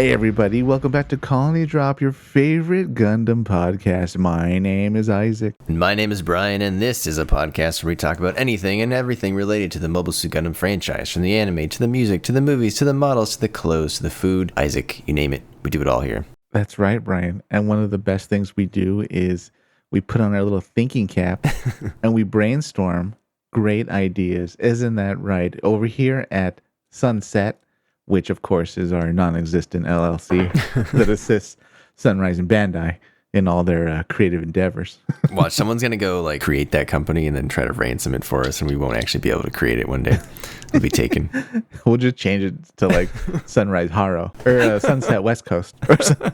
Hey everybody, welcome back to Colony Drop, your favorite Gundam podcast. My name is Isaac. And my name is Brian, and this is a podcast where we talk about anything and everything related to the Mobile Suit Gundam franchise, from the anime, to the music, to the movies, to the models, to the clothes, to the food. Isaac, you name it, we do it all here. That's right, Brian. And one of the best things we do is we put on our little thinking cap and we brainstorm great ideas. Isn't that right? Over here at Sunset, which of course is our non-existent LLC that assists Sunrise and Bandai in all their creative endeavors. Watch, someone's going to go create that company and then try to ransom it for us, and we won't actually be able to create it one day. It'll be taken. We'll just change it to Sunrise Haro or Sunset West Coast or something.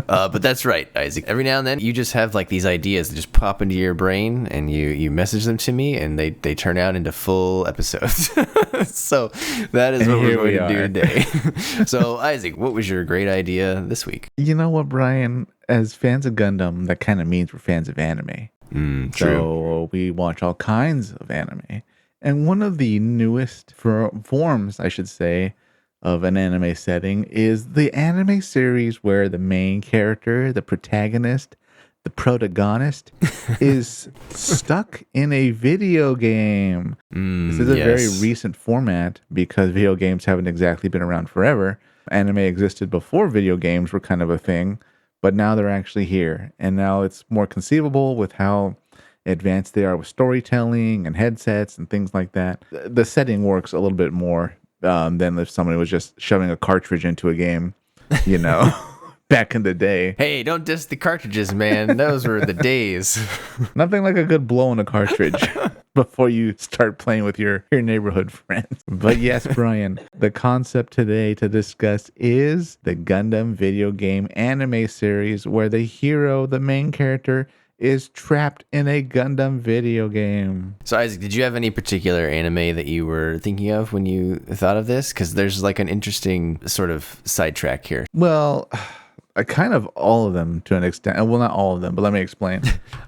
But that's right, Isaac. Every now and then, you just have these ideas that just pop into your brain, and you message them to me, and they turn out into full episodes. So that is what we're going to do today. So, Isaac, what was your great idea this week? You know what, Brian? As fans of Gundam, that kind of means we're fans of anime. True. So we watch all kinds of anime. And one of the newest forms, I should say, of an anime setting is the anime series where the main character, the protagonist, the protagonist is stuck in a video game. This is a very recent format because video games haven't exactly been around forever. Anime existed before video games were kind of a thing, but now they're actually here. And now it's more conceivable with how advanced they are with storytelling and headsets and things like that. The setting works a little bit more than if somebody was just shoving a cartridge into a game, back in the day. Hey, don't diss the cartridges, man. Those were the days. Nothing like a good blow in a cartridge before you start playing with your neighborhood friends. But yes, Brian, the concept today to discuss is the Gundam video game anime series where the hero, the main character, is trapped in a Gundam video game. So, Isaac, did you have any particular anime that you were thinking of when you thought of this? Because there's an interesting sort of sidetrack here. Well, I kind of all of them to an extent. Well, not all of them, but let me explain.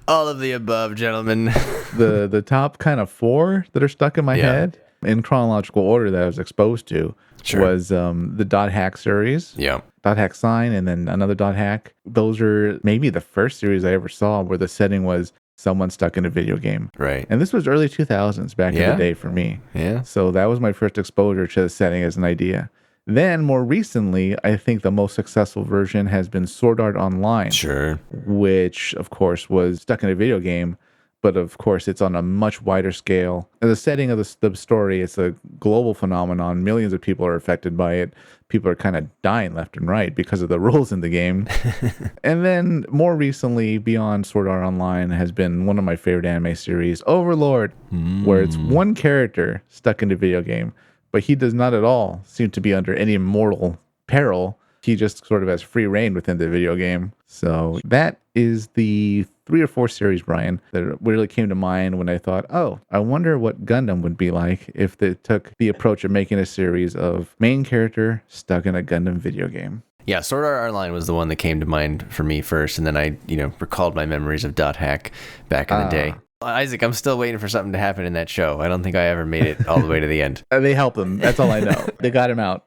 All of the above, gentlemen. The top kind of four that are stuck in my head in chronological order that I was exposed to was the Dot Hack series. Yeah. Dot Hack Sign, and then another Dot Hack. Those are maybe the first series I ever saw where the setting was someone stuck in a video game. Right. And this was early 2000s back in the day for me. Yeah. So that was my first exposure to the setting as an idea. Then more recently, I think the most successful version has been Sword Art Online. Sure. Which, of course, was stuck in a video game. But of course, it's on a much wider scale. And the setting of the story, it's a global phenomenon. Millions of people are affected by it. People are kind of dying left and right because of the rules in the game. And then more recently, beyond Sword Art Online, has been one of my favorite anime series, Overlord, where it's one character stuck in a video game, but he does not at all seem to be under any mortal peril. He just sort of has free reign within the video game. So that is the 3 or 4 series, Brian, that really came to mind when I thought, I wonder what Gundam would be like if they took the approach of making a series of main character stuck in a Gundam video game. Yeah, Sword Art Online was the one that came to mind for me first, and then I, recalled my memories of Dot Hack back in the day. Isaac, I'm still waiting for something to happen in that show. I don't think I ever made it all the way to the end. They helped him. That's all I know. They got him out.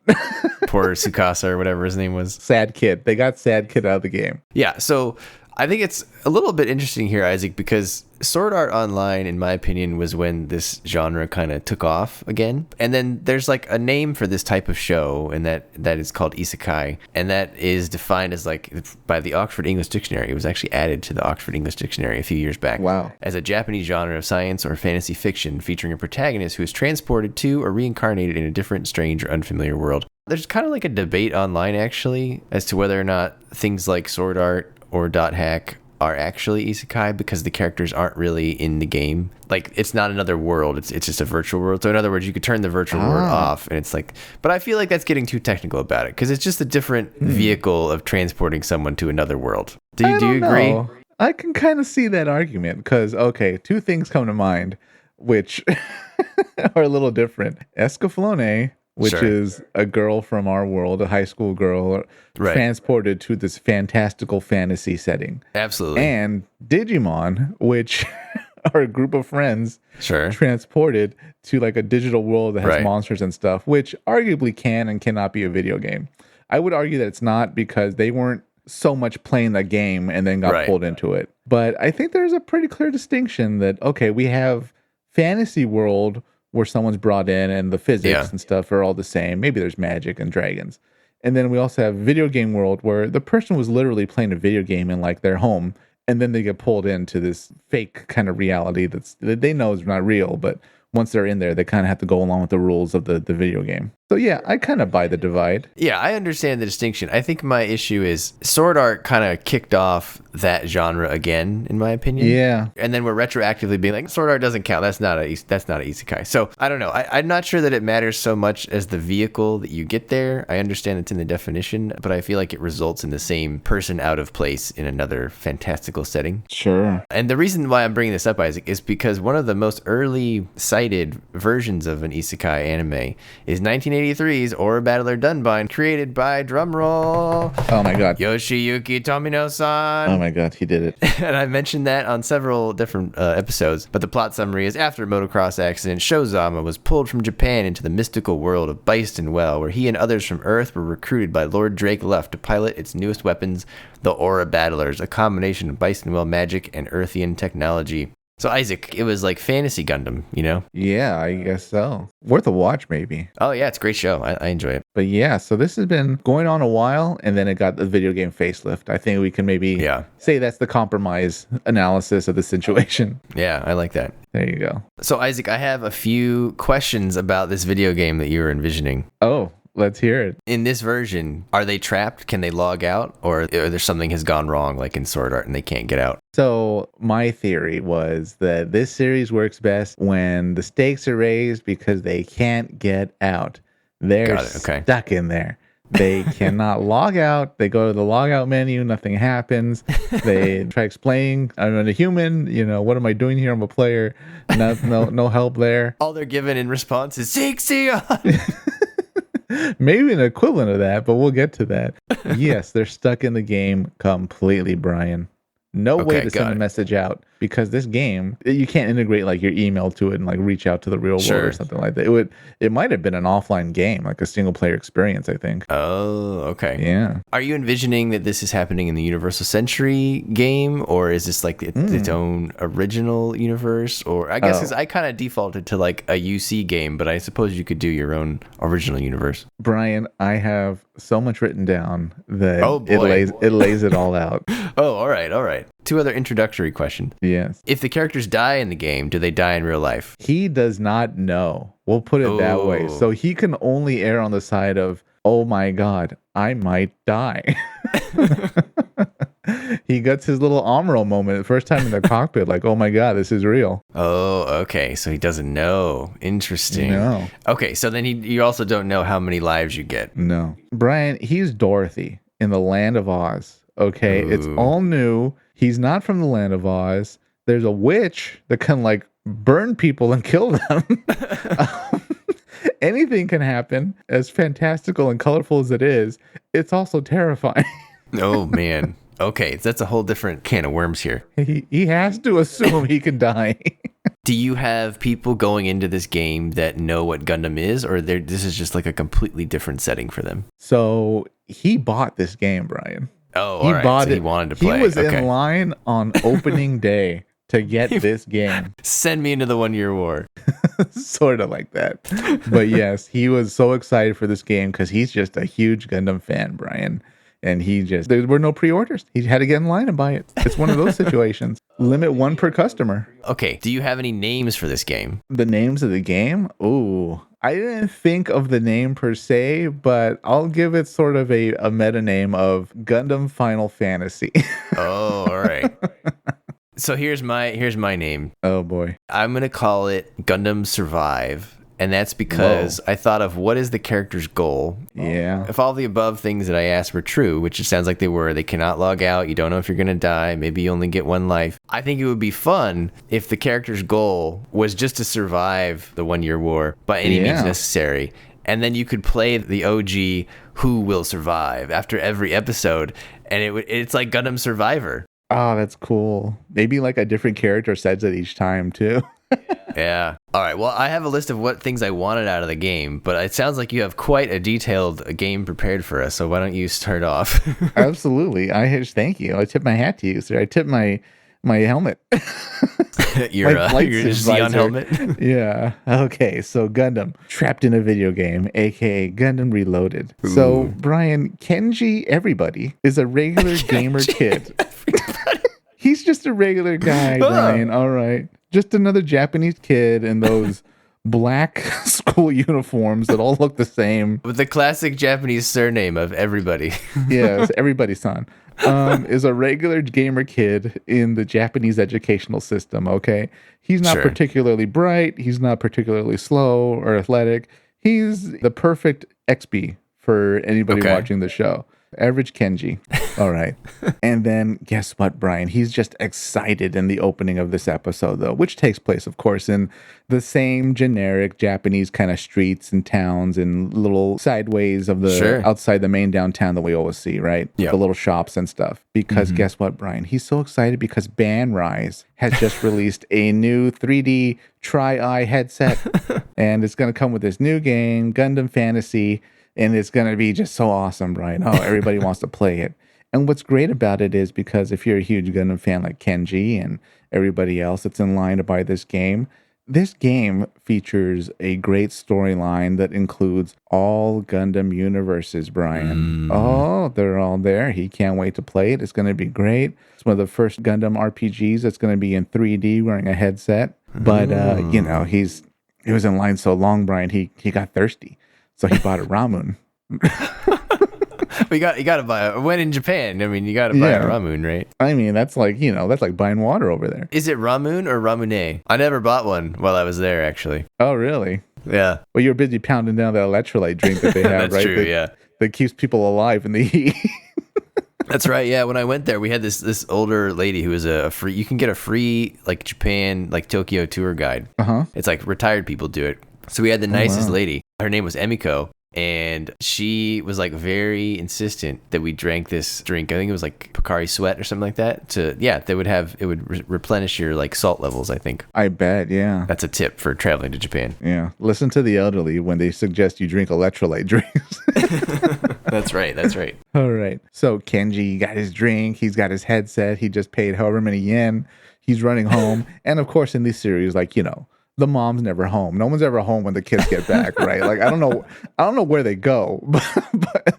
Poor Tsukasa or whatever his name was. Sad Kid. They got Sad Kid out of the game. Yeah, so I think it's a little bit interesting here, Isaac, because Sword Art Online, in my opinion, was when this genre kind of took off again. And then there's a name for this type of show, and that is called isekai. And that is defined as by the Oxford English Dictionary. It was actually added to the Oxford English Dictionary a few years back. Wow. As a Japanese genre of science or fantasy fiction featuring a protagonist who is transported to or reincarnated in a different, strange, or unfamiliar world. There's kind of a debate online, actually, as to whether or not things like Sword Art or Dot Hack are actually isekai because the characters aren't really in the game. It's not another world, it's just a virtual world. So in other words, you could turn the virtual world off, and it's but I feel like that's getting too technical about it because it's just a different vehicle of transporting someone to another world. Do you agree? I can kind of see that argument because, two things come to mind which are a little different. Escaflowne, which is a girl from our world, a high school girl, transported to this fantastical fantasy setting. Absolutely. And Digimon, which are a group of friends transported to a digital world that has monsters and stuff, which arguably can and cannot be a video game. I would argue that it's not because they weren't so much playing the game and then got Right. pulled into it. But I think there's a pretty clear distinction that, okay, we have fantasy world where someone's brought in and the physics and stuff are all the same. Maybe there's magic and dragons. And then we also have video game world where the person was literally playing a video game in like their home, and then they get pulled into this fake kind of reality that they know is not real, but once they're in there, they kind of have to go along with the rules of the video game. So yeah, I kind of buy the divide. Yeah, I understand the distinction. I think my issue is Sword Art kind of kicked off that genre again, in my opinion. Yeah. And then we're retroactively being like, Sword Art doesn't count. That's not an isekai. So I don't know. I'm not sure that it matters so much as the vehicle that you get there. I understand it's in the definition, but I feel like it results in the same person out of place in another fantastical setting. Sure. And the reason why I'm bringing this up, Isaac, is because one of the most early cited versions of an isekai anime is 1983's Aura Battler Dunbine, created by, drumroll, Oh my god. Yoshiyuki Tomino-san. Oh my god, he did it. And I mentioned that on several different episodes, but the plot summary is after a motocross accident, Shozama was pulled from Japan into the mystical world of Byston Well, where he and others from Earth were recruited by Lord Drake Luff to pilot its newest weapons, the Aura Battlers, a combination of Byston Well magic and Earthian technology. So Isaac, it was like Fantasy Gundam, you know? Yeah, I guess so. Worth a watch, maybe. Oh yeah, it's a great show. I enjoy it. But yeah, so this has been going on a while, and then it got the video game facelift. I think we can maybe say that's the compromise analysis of the situation. Yeah, I like that. There you go. So Isaac, I have a few questions about this video game that you were envisioning. Oh, let's hear it. In this version, are they trapped? Can they log out? Or there's something has gone wrong, like in Sword Art, and they can't get out? So my theory was that this series works best when the stakes are raised because they can't get out. They're stuck in there. They cannot log out. They go to the logout menu. Nothing happens. They try explaining, I'm a human. You know, what am I doing here? I'm a player. No help there. All they're given in response is Zixion. Maybe an equivalent of that, but we'll get to that. Yes, they're stuck in the game completely, Brian. No way to send a message out because this game, you can't integrate like your email to it and like reach out to the real world or something like that. It might have been an offline game, like a single player experience, I think. Oh, okay. Yeah. Are you envisioning that this is happening in the Universal Century game, or is this like its own original universe? Or I guess 'cause I kind of defaulted to like a UC game, but I suppose you could do your own original universe. Brian, I have so much written down that it lays it all out. Oh, all right. Two other introductory questions. Yes. If the characters die in the game, do they die in real life? He does not know. We'll put it that way. So he can only err on the side of, oh my God, I might die. He gets his little Amuro moment the first time in the cockpit, like, oh my God, this is real. Oh, okay. So he doesn't know. Interesting. No. Okay, so then you also don't know how many lives you get. No. Brian, he's Dorothy in the Land of Oz. Okay, Ooh. It's all new. He's not from the Land of Oz. There's a witch that can like burn people and kill them. Anything can happen. As fantastical and colorful as it is, it's also terrifying. Oh man. Okay, that's a whole different can of worms here. He has to assume he can die. Do you have people going into this game that know what Gundam is, or this is just like a completely different setting for them? So he bought this game, Brian. Oh, all right. So he wanted to play. He was in line on opening day to get this game. Send me into the 1 Year War. Sort of like that. But yes, he was so excited for this game because he's just a huge Gundam fan, Brian. And there were no pre-orders. He had to get in line and buy it. It's one of those situations. Limit one per customer. Okay. Do you have any names for this game? The names of the game? Ooh. I didn't think of the name per se, but I'll give it sort of a meta name of Gundam Final Fantasy. Oh, all right. So here's my name. Oh boy. I'm going to call it Gundam Survive. And that's because I thought of what is the character's goal. Yeah. If all the above things that I asked were true, which it sounds like they were, they cannot log out. You don't know if you're going to die. Maybe you only get one life. I think it would be fun if the character's goal was just to survive the 1 Year War by any means necessary. And then you could play the OG Who Will Survive after every episode. And it's like Gundam Survivor. Oh, that's cool. Maybe like a different character says it each time too. Yeah. All right, well, I have a list of what things I wanted out of the game, but it sounds like you have quite a detailed game prepared for us, so why don't you start off? Absolutely. Thank you. I tip my hat to you, sir. I tip my helmet. your flight your supervisor. Xeon helmet? Yeah. Okay. So Gundam trapped in a video game, aka Gundam Reloaded. Ooh. So Brian, Kenji Everybody is a regular gamer kid. He's just a regular guy, Brian. All right. Just another Japanese kid in those black school uniforms that all look the same. With the classic Japanese surname of Everybody. Yes, everybody's-san. Is a regular gamer kid in the Japanese educational system, okay? He's not particularly bright. He's not particularly slow or athletic. He's the perfect XP for anybody watching the show. Average Kenji. All right. And then guess what, Brian? He's just excited in the opening of this episode, though, which takes place, of course, in the same generic Japanese kind of streets and towns and little sideways of the outside the main downtown that we always see, right? Yep. The little shops and stuff. Because guess what, Brian? He's so excited because Banrise has just released a new 3D Tri-Eye headset. And it's going to come with this new game, Gundam Fantasy. And it's going to be just so awesome, Brian. Oh, everybody wants to play it. And what's great about it is because if you're a huge Gundam fan like Kenji and everybody else that's in line to buy this game features a great storyline that includes all Gundam universes, Brian. Oh, they're all there. He can't wait to play it. It's going to be great. It's one of the first Gundam RPGs that's going to be in 3D wearing a headset. But, he was in line so long, Brian, he got thirsty. So he bought a Ramune. You got to buy when in Japan. I mean, you got to buy a Ramune, right? I mean, that's like buying water over there. Is it Ramune or Ramune? I never bought one while I was there, actually. Oh, really? Yeah. Well, you're busy pounding down that electrolyte drink that they have, That's right? true, That keeps people alive in the heat. That's right. Yeah. When I went there, we had this older lady who was a free. You can get a free like Japan like Tokyo tour guide. It's like retired people do it. So we had the nicest lady. Her name was Emiko. And she was like very insistent that we drank this drink. I think it was like Pocari Sweat or something like that. It would replenish your like salt levels, I think. I bet, yeah. That's a tip for traveling to Japan. Yeah. Listen to the elderly when they suggest you drink electrolyte drinks. That's right. All right. So Kenji got his drink. He's got his headset. He just paid however many yen. He's running home. And of course, in this series, the mom's never home. No one's ever home when the kids get back, right? Like I don't know where they go, but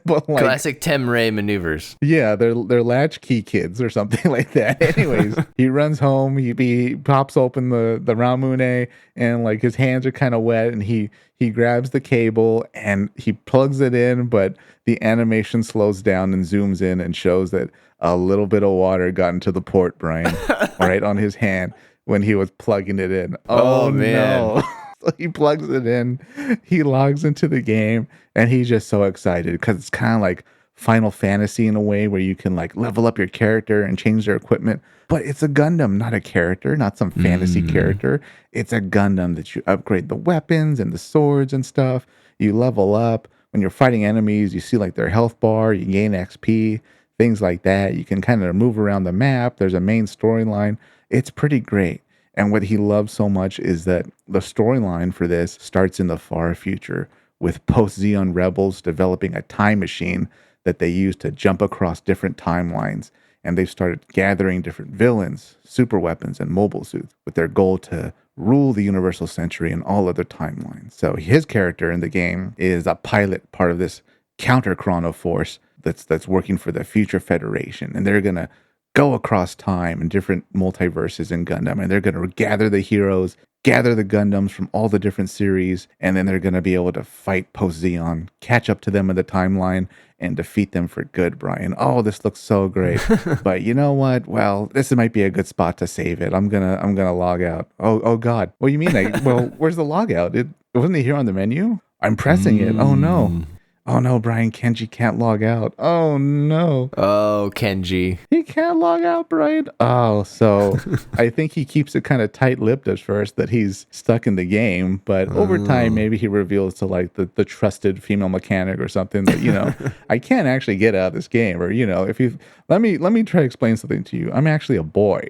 like classic Temray maneuvers. Yeah, they're latchkey kids or something like that. Anyways, he runs home. He pops open the Ramune and like his hands are kind of wet, and he grabs the cable and he plugs it in, but the animation slows down and zooms in and shows that a little bit of water got into the port, Brian, right on his hand. When he was plugging it in. Oh man. No. So he plugs it in, he logs into the game, and he's just so excited because it's kind of like Final Fantasy in a way where you can like level up your character and change their equipment. But it's a Gundam, not a character, not some fantasy character. It's a Gundam that you upgrade the weapons and the swords and stuff. You level up. When you're fighting enemies, you see like their health bar, you gain XP, things like that. You can kind of move around the map. There's a main storyline. It's pretty great. And what he loves so much is that the storyline for this starts in the far future with post-Zeon rebels developing a time machine that they use to jump across different timelines. And they've started gathering different villains, super weapons, and mobile suits with their goal to rule the universal century and all other timelines. So his character in the game is a pilot, part of this counter-chrono force that's working for the Future Federation. And they're going to go across time and different multiverses in Gundam, and they're going to gather the heroes, gather the Gundams from all the different series, and then they're going to be able to fight post-Zeon, catch up to them in the timeline, and defeat them for good, Brian. Oh, this looks so great. But you know what? Well, this might be a good spot to save it. I'm gonna log out. Oh God. What do you mean? Where's the log out? It wasn't here on the menu? I'm pressing it. Oh no. Oh no, Brian, Kenji can't log out. Oh no. Oh, Kenji. He can't log out, Brian. Oh, so I think he keeps it kind of tight-lipped at first that he's stuck in the game, but over time maybe he reveals to like the trusted female mechanic or something that, I can't actually get out of this game, or if you let me try to explain something to you. I'm actually a boy.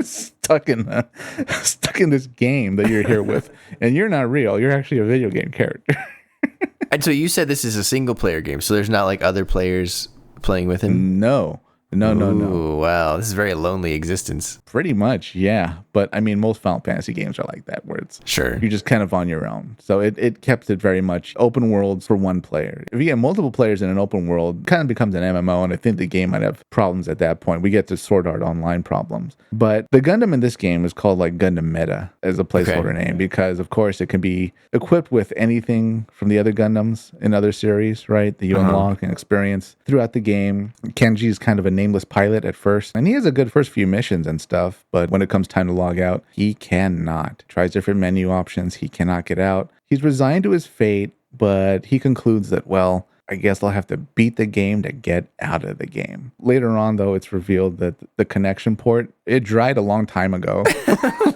stuck in this game that you're here with, and you're not real. You're actually a video game character. And so you said this is a single player game, so there's not like other players playing with him? No. Ooh, wow. This is a very lonely existence. Pretty much, yeah. But I mean, most Final Fantasy games are like that, where it's Sure. you're just kind of on your own. So it kept it very much open world for one player. If you get multiple players in an open world, it kind of becomes an MMO, and I think the game might have problems at that point. We get to Sword Art Online problems. But the Gundam in this game is called like Gundam Meta as a placeholder name, because of course it can be equipped with anything from the other Gundams in other series, right? That you unlock and experience throughout the game. Kenji is kind of a nameless pilot at first, and he has a good first few missions and stuff, but when it comes time to log out, he cannot. Tries different menu options, he cannot get out. He's resigned to his fate, but he concludes that, well, I guess I'll have to beat the game to get out of the game. Later on, though, it's revealed that the connection port, it dried a long time ago,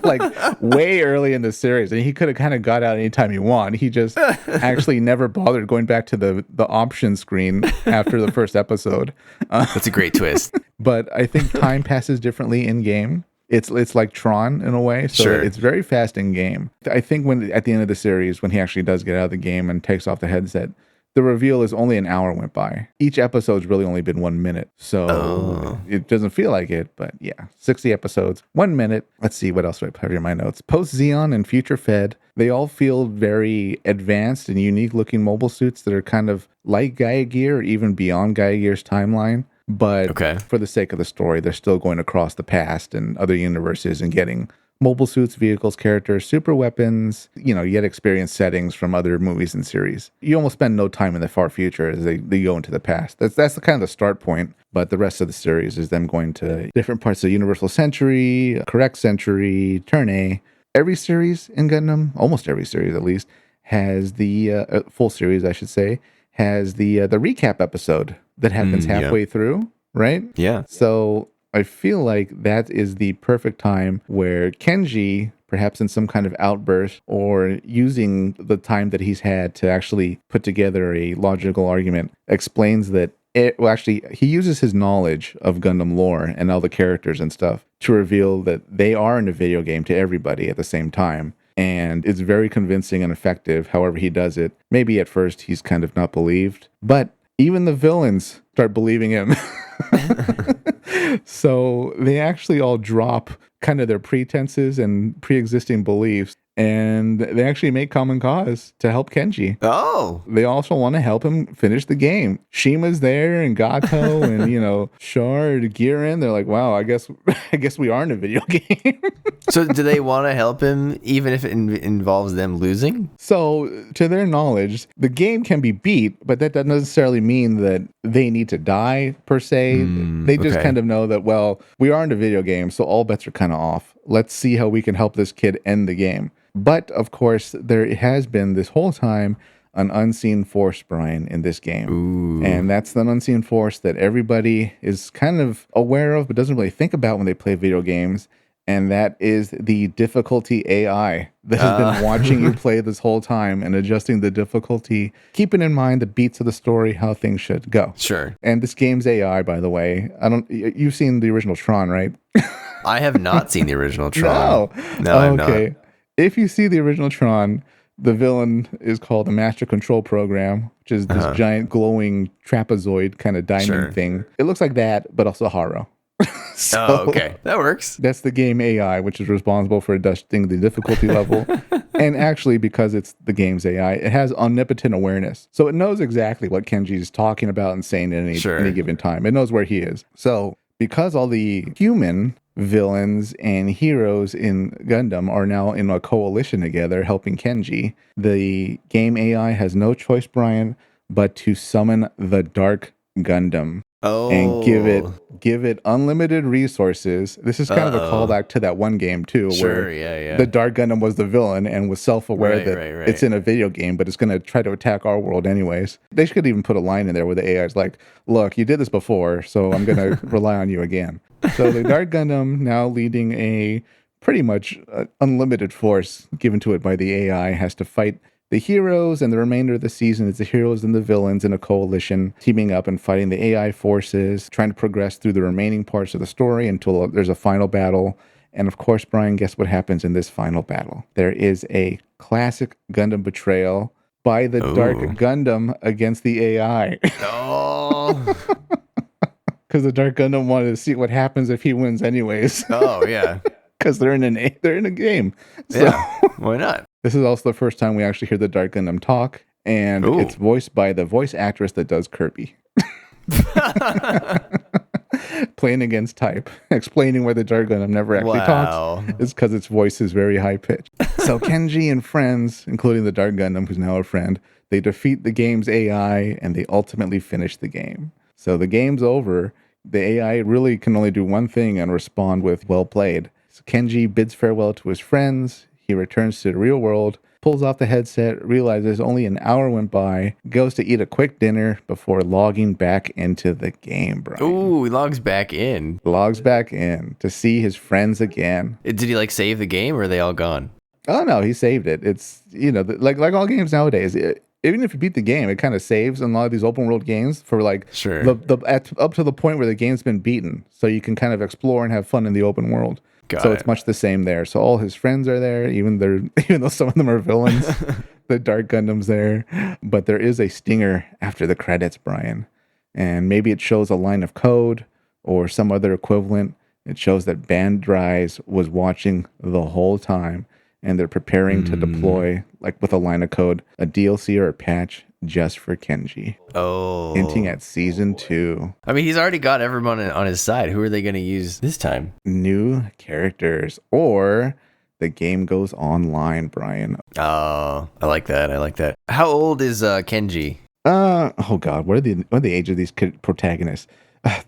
like way early in the series, and he could have kind of got out anytime he wanted. He just actually never bothered going back to the option screen after the first episode. That's a great twist. But I think time passes differently in game. It's like Tron in a way, so Sure. It's very fast in game. I think when at the end of the series, when he actually does get out of the game and takes off the headset, the reveal is only an hour went by. Each episode's really only been 1 minute, so it doesn't feel like it. But yeah, 60 episodes, 1 minute. Let's see, what else do I have here in my notes? Post Xeon and Future Fed, they all feel very advanced and unique looking mobile suits that are kind of like Gaia Gear or even beyond Gaia Gear's timeline. But for the sake of the story, they're still going across the past and other universes and getting mobile suits, vehicles, characters, super weapons, yet experience settings from other movies and series. You almost spend no time in the far future as they go into the past. That's the kind of the start point, but the rest of the series is them going to different parts of Universal Century, Correct Century, Turn A. Every series in Gundam, almost every series at least, has the full series, I should say, has the recap episode that happens halfway through, right? Yeah. So I feel like that is the perfect time where Kenji, perhaps in some kind of outburst or using the time that he's had to actually put together a logical argument, explains that he uses his knowledge of Gundam lore and all the characters and stuff to reveal that they are in a video game to everybody at the same time. And it's very convincing and effective, however he does it. Maybe at first he's kind of not believed, but even the villains start believing him. So they actually all drop kind of their pretenses and pre-existing beliefs, and they actually make common cause to help Kenji. Oh. They also want to help him finish the game. Shima's there, and Gato, and Shard, Girin. They're like, wow, I guess we are in a video game. So do they want to help him even if it involves them losing? So to their knowledge, the game can be beat, but that doesn't necessarily mean that they need to die per se. They just kind of know that, well, we are in a video game, so all bets are kind of off. Let's see how we can help this kid end the game. But of course, there has been this whole time an unseen force, Brian, in this game. Ooh. And that's an unseen force that everybody is kind of aware of, but doesn't really think about when they play video games. And that is the difficulty AI that has been watching you play this whole time and adjusting the difficulty, keeping in mind the beats of the story, how things should go. Sure. And this game's AI, by the way, you've seen the original Tron, right? I have not seen the original Tron. No, I'm not. If you see the original Tron, the villain is called the Master Control Program, which is this giant glowing trapezoid kind of diamond thing. It looks like that, but also Haro. Okay. That works. That's the game AI, which is responsible for adjusting the difficulty level. And actually, because it's the game's AI, it has omnipotent awareness. So it knows exactly what Kenji is talking about and saying at any given time. It knows where he is. So because all the human villains and heroes in Gundam are now in a coalition together helping Kenji, the game AI has no choice, Brian, but to summon the Dark Gundam. and Oh, give it unlimited resources. This is kind of a uh-oh. callback to that one game too, Sure, where yeah, the yeah. Dark Gundam was the villain and was self-aware Right, that right, it's right. in a video game, but it's going to try to attack our world anyways. They should even put a line in there where the AI is like, "Look, you did this before, so I'm going to rely on you again." So the Dark Gundam, now leading a pretty much unlimited force given to it by the AI, has to fight the heroes, and the remainder of the season is the heroes and the villains in a coalition teaming up and fighting the AI forces, trying to progress through the remaining parts of the story until there's a final battle. And of course, Brian, guess what happens in this final battle? There is a classic Gundam betrayal by the Dark Oh. Gundam against the AI. Oh. Because the Dark Gundam wanted to see what happens if he wins anyways. Oh, yeah. Because they're in a game. So Yeah. Why not? this is also the first time we actually hear the Dark Gundam talk, and Ooh. it's voiced by the voice actress that does Kirby. Playing against type, explaining why the Dark Gundam never actually Wow. talks is because its voice is very high pitched. So Kenji and friends, including the Dark Gundam, who's now a friend, they defeat the game's AI and they ultimately finish the game. So the game's over. The AI really can only do one thing and respond with "well played." So Kenji bids farewell to his friends. He returns to the real world, pulls off the headset, realizes only an hour went by, goes to eat a quick dinner before logging back into the game, Brian. Ooh, he logs back in. Logs back in to see his friends again. Did he like save the game or are they all gone? Oh no, he saved it. It's, like all games nowadays. Even if you beat the game, it kind of saves in a lot of these open world games for like Sure. up to the point where the game's been beaten, so you can kind of explore and have fun in the open world. Got So it. it's much the same there. So all his friends are there, even though some of them are villains. The Dark Gundam's there, but there is a stinger after the credits, Brian, and maybe it shows a line of code or some other equivalent. It shows that Bandrise was watching the whole time, and they're preparing to deploy, like with a line of code, a DLC or a patch just for Kenji, Oh. hinting at season 2. I mean, he's already got everyone on his side. Who are they going to use this time? New characters, or the game goes online, Brian. Oh, I like that. I like that. How old is Kenji? Oh God, what are the age of these protagonists?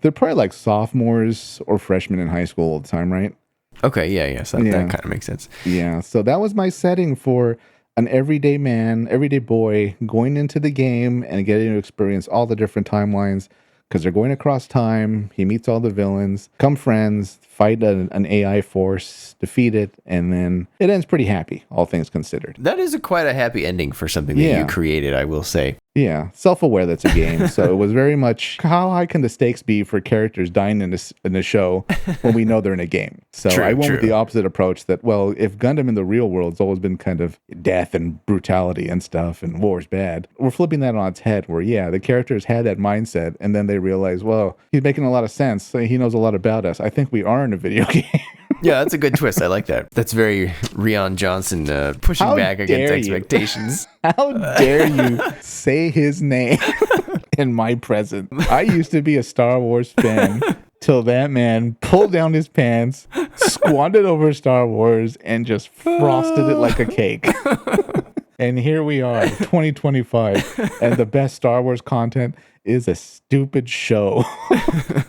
They're probably like sophomores or freshmen in high school all the time, right? Okay, yeah. So that Yeah. kind of makes sense. Yeah. So that was my setting for an everyday man, everyday boy going into the game and getting to experience all the different timelines because they're going across time. He meets all the villains, become friends, fight an AI force, defeat it, and then it ends pretty happy, all things considered. That is quite a happy ending for something that Yeah. you created, I will say. Yeah, self-aware that's a game. So it was very much, how high can the stakes be for characters dying in a show when we know they're in a game? So True, I went with true. the opposite approach that, well, if Gundam in the real world has always been kind of death and brutality and stuff and war's bad, we're flipping that on its head where, yeah, the characters had that mindset and then they realize, well, he's making a lot of sense. So he knows a lot about us. I think we are in a video game. Yeah, that's a good twist. I like that. That's very Rian Johnson pushing How back against dare you. expectations. How dare you say his name in my presence? I used to be a Star Wars fan till that man pulled down his pants, squatted over Star Wars, and just frosted it like a cake. And here we are, 2025, and the best Star Wars content is a stupid show.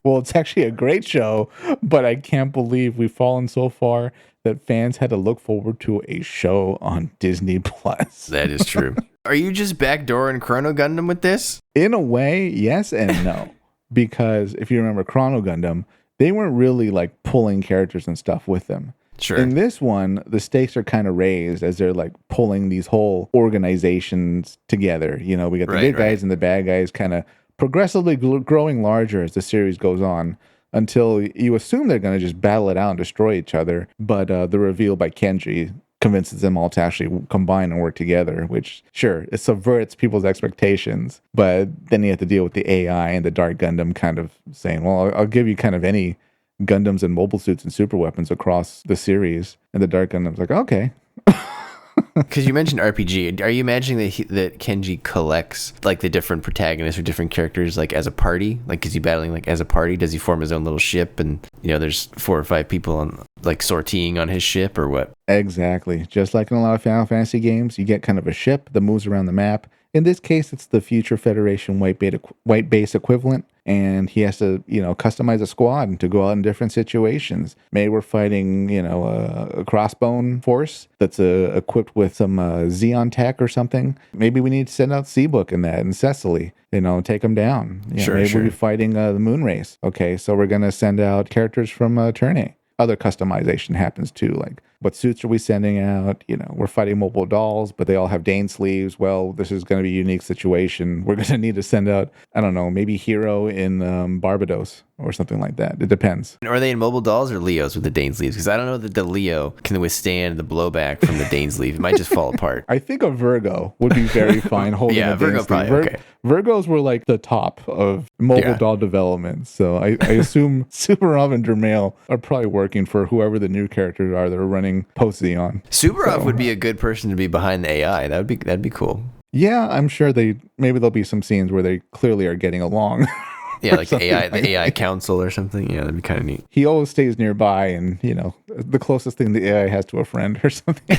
Well, it's actually a great show, but I can't believe we've fallen so far that fans had to look forward to a show on Disney Plus. That is true. Are you just backdooring Chrono Gundam with this? In a way, yes and no. Because if you remember Chrono Gundam, they weren't really like pulling characters and stuff with them. Sure. In this one, the stakes are kind of raised as they're like pulling these whole organizations together. We got the good guys and the bad guys kind of progressively growing larger as the series goes on until you assume they're going to just battle it out and destroy each other. But the reveal by Kenji convinces them all to actually combine and work together, which, sure, it subverts people's expectations. But then you have to deal with the AI and the Dark Gundam kind of saying, well, I'll give you kind of any Gundams and mobile suits and super weapons across the series. And the Dark Gundam's like, okay. Because you mentioned RPG. Are you imagining that Kenji collects like the different protagonists or different characters like as a party? Like, is he battling like as a party? Does he form his own little ship and, there's 4 or 5 people on like sortying on his ship or what? Exactly. Just like in a lot of Final Fantasy games, you get kind of a ship that moves around the map In this case, it's the Future Federation white base equivalent, and he has to, customize a squad to go out in different situations. Maybe we're fighting, a crossbone force that's equipped with some Xeon tech or something. Maybe we need to send out Seabook in that and Cecily, take them down. Maybe we'll be fighting the Moon Race. Okay, so we're going to send out characters from Turn A. Other customization happens too, like what suits are we sending out? We're fighting mobile dolls, but they all have Dane sleeves. Well, this is going to be a unique situation. We're going to need to send out, I don't know, maybe Hero in Barbados or something like that. It depends. Are they in mobile dolls or Leos with the Dane sleeves? Because I don't know that the Leo can withstand the blowback from the Dane sleeve. It might just fall apart. I think a Virgo would be very fine holding a Dane Virgo sleeve. probably, okay. Virgos were like the top of mobile doll development. So I assume Superov and Dermail are probably working for whoever the new characters are that are running post-Xeon. Superov would be a good person to be behind the AI. That'd be cool. Yeah, I'm sure maybe there'll be some scenes where they clearly are getting along. Yeah, like the AI council or something. Yeah, that'd be kind of neat. He always stays nearby and, the closest thing the AI has to a friend or something.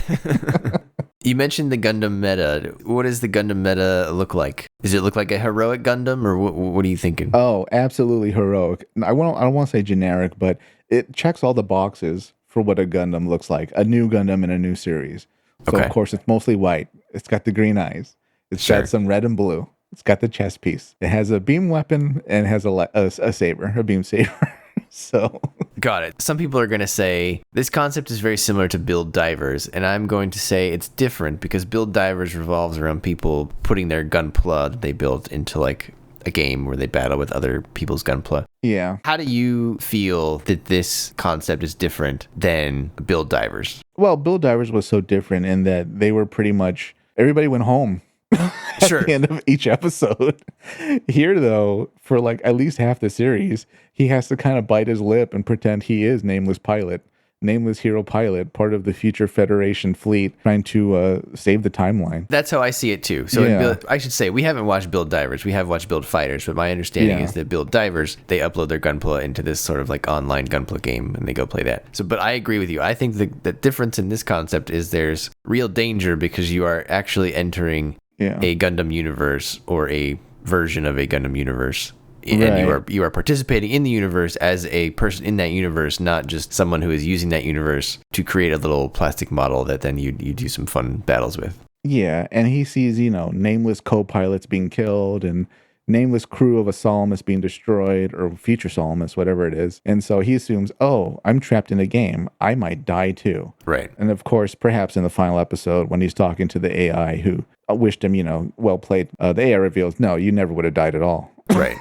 You mentioned the Gundam meta. What does the Gundam meta look like? Does it look like a heroic Gundam, or what are you thinking? Oh, absolutely heroic. I don't want to say generic, but it checks all the boxes for what a Gundam looks like. A new Gundam in a new series. So, of course, it's mostly white. It's got the green eyes. It's got some red and blue. It's got the chest piece. It has a beam weapon and has a saber, a beam saber. So got it. Some people are going to say this concept is very similar to Build Divers, and I'm going to say it's different because Build Divers revolves around people putting their gunpla that they built into like a game where they battle with other people's gunpla. Yeah. How do you feel that this concept is different than Build Divers? Well, Build Divers was so different in that they were pretty much everybody went home. At the end of each episode. Here, though, for like at least half the series, he has to kind of bite his lip and pretend he is Nameless Hero Pilot, part of the Future Federation fleet, trying to save the timeline. That's how I see it too. So I should say, we haven't watched Build Divers. We have watched Build Fighters, but my understanding is that Build Divers, they upload their gunpla into this sort of like online gunpla game and they go play that. So, but I agree with you. I think the difference in this concept is there's real danger because you are actually entering a Gundam universe or a version of a Gundam universe. And you are participating in the universe as a person in that universe, not just someone who is using that universe to create a little plastic model that then you do some fun battles with. Yeah, and he sees, nameless co-pilots being killed and nameless crew of a Salamis being destroyed, or future Salamis, whatever it is. And so he assumes, oh, I'm trapped in a game. I might die too. Right. And of course, perhaps in the final episode, when he's talking to the AI who wished him, well played, the AI reveals, no, you never would have died at all. Right.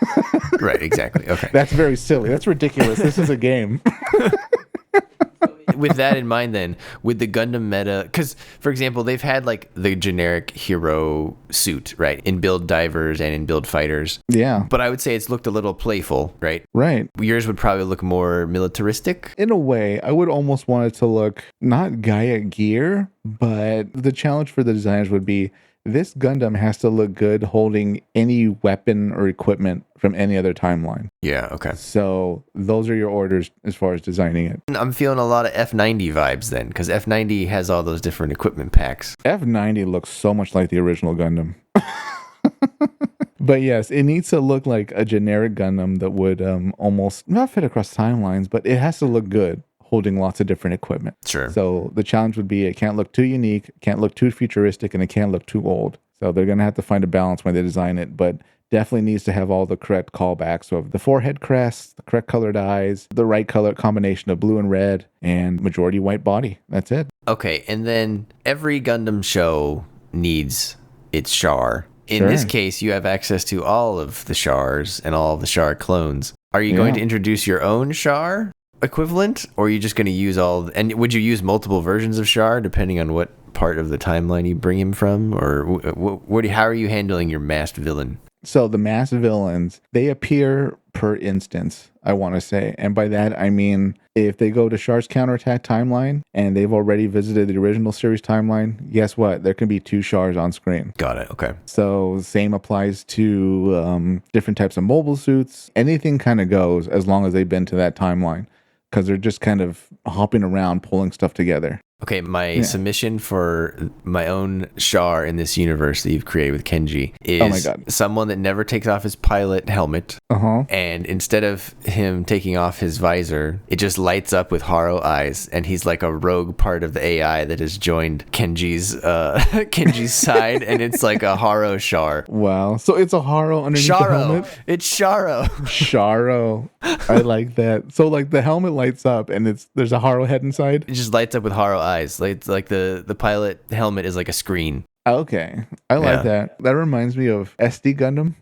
Right, exactly. Okay. That's very silly. That's ridiculous. This is a game. With that in mind, then, with the Gundam meta, because, for example, they've had like the generic hero suit, right, in Build Divers and in Build Fighters. Yeah. But I would say it's looked a little playful, right? Right. Yours would probably look more militaristic. In a way, I would almost want it to look not Gaia Gear, but the challenge for the designers would be this Gundam has to look good holding any weapon or equipment from any other timeline. Yeah, okay. So those are your orders as far as designing it. I'm feeling a lot of F90 vibes then, because F90 has all those different equipment packs. F90 looks so much like the original Gundam. But yes, it needs to look like a generic Gundam that would almost not fit across timelines, but it has to look good, holding lots of different equipment. Sure. So the challenge would be it can't look too unique, it can't look too futuristic, and it can't look too old. So they're going to have to find a balance when they design it, but definitely needs to have all the correct callbacks. So the forehead crest, the correct colored eyes, the right color combination of blue and red, and majority white body. That's it. Okay, and then every Gundam show needs its Char. In this case, you have access to all of the Chars and all of the Char clones. Are you going to introduce your own Char equivalent, or are you just going to use and would you use multiple versions of Char depending on what part of the timeline you bring him from, or how are you handling your masked villain? So the masked villains, they appear per instance, I want to say. And by that, I mean, if they go to Char's counterattack timeline and they've already visited the original series timeline, guess what? There can be two Chars on screen. Got it. Okay. So same applies to different types of mobile suits. Anything kind of goes as long as they've been to that timeline, because they're just kind of hopping around, pulling stuff together. Okay, my submission for my own Char in this universe that you've created with Kenji is someone that never takes off his pilot helmet. And instead of him taking off his visor, it just lights up with Haro eyes, and he's like a rogue part of the AI that has joined Kenji's Kenji's side, and it's like a Haro Char. Wow. So it's a Haro underneath the helmet? It's Charo. Charo. I like that. So like the helmet lights up and there's a Haro head inside? It just lights up with Haro eyes. Like the pilot helmet is like a screen. Okay. I like that. That reminds me of SD Gundam.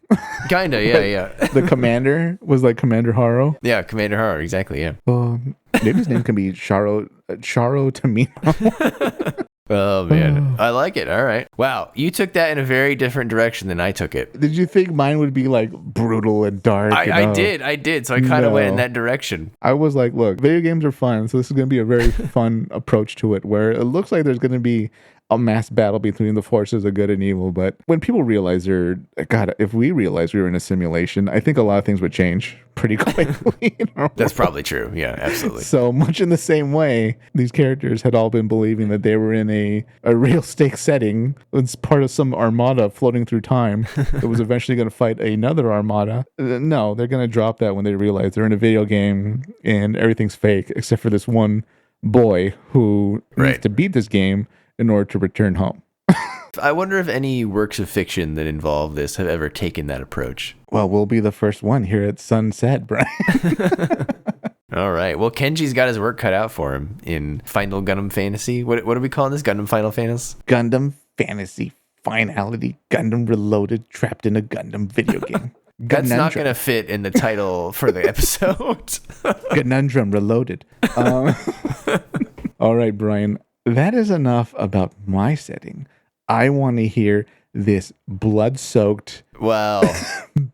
Kinda, yeah. The commander was like Commander Haro. Yeah, Commander Haro, exactly, yeah. Maybe his name can be Charo Tamino. Oh, man. I like it. All right. Wow. You took that in a very different direction than I took it. Did you think mine would be like brutal and dark? I did. So I kind of went in that direction. I was like, look, video games are fun. So this is going to be a very fun approach to it where it looks like there's going to be a mass battle between the forces of good and evil. But when people realize if we realized we were in a simulation, I think a lot of things would change pretty quickly. That's probably true. Yeah, absolutely. So much in the same way, these characters had all been believing that they were in a real stake setting. It's part of some armada floating through time that was eventually going to fight another armada. No, they're going to drop that when they realize they're in a video game and everything's fake, except for this one boy who needs to beat this game in order to return home. I wonder if any works of fiction that involve this have ever taken that approach. Well, we'll be the first one here at Sunset, Brian. All right. Well, Kenji's got his work cut out for him in Final Gundam Fantasy. What are we calling this? Gundam Final Fantasy? Gundam Fantasy Finality Gundam Reloaded Trapped in a Gundam video game. That's not going to fit in the title for the episode. Conundrum Reloaded. All right, Brian. That is enough about my setting. I want to hear this blood-soaked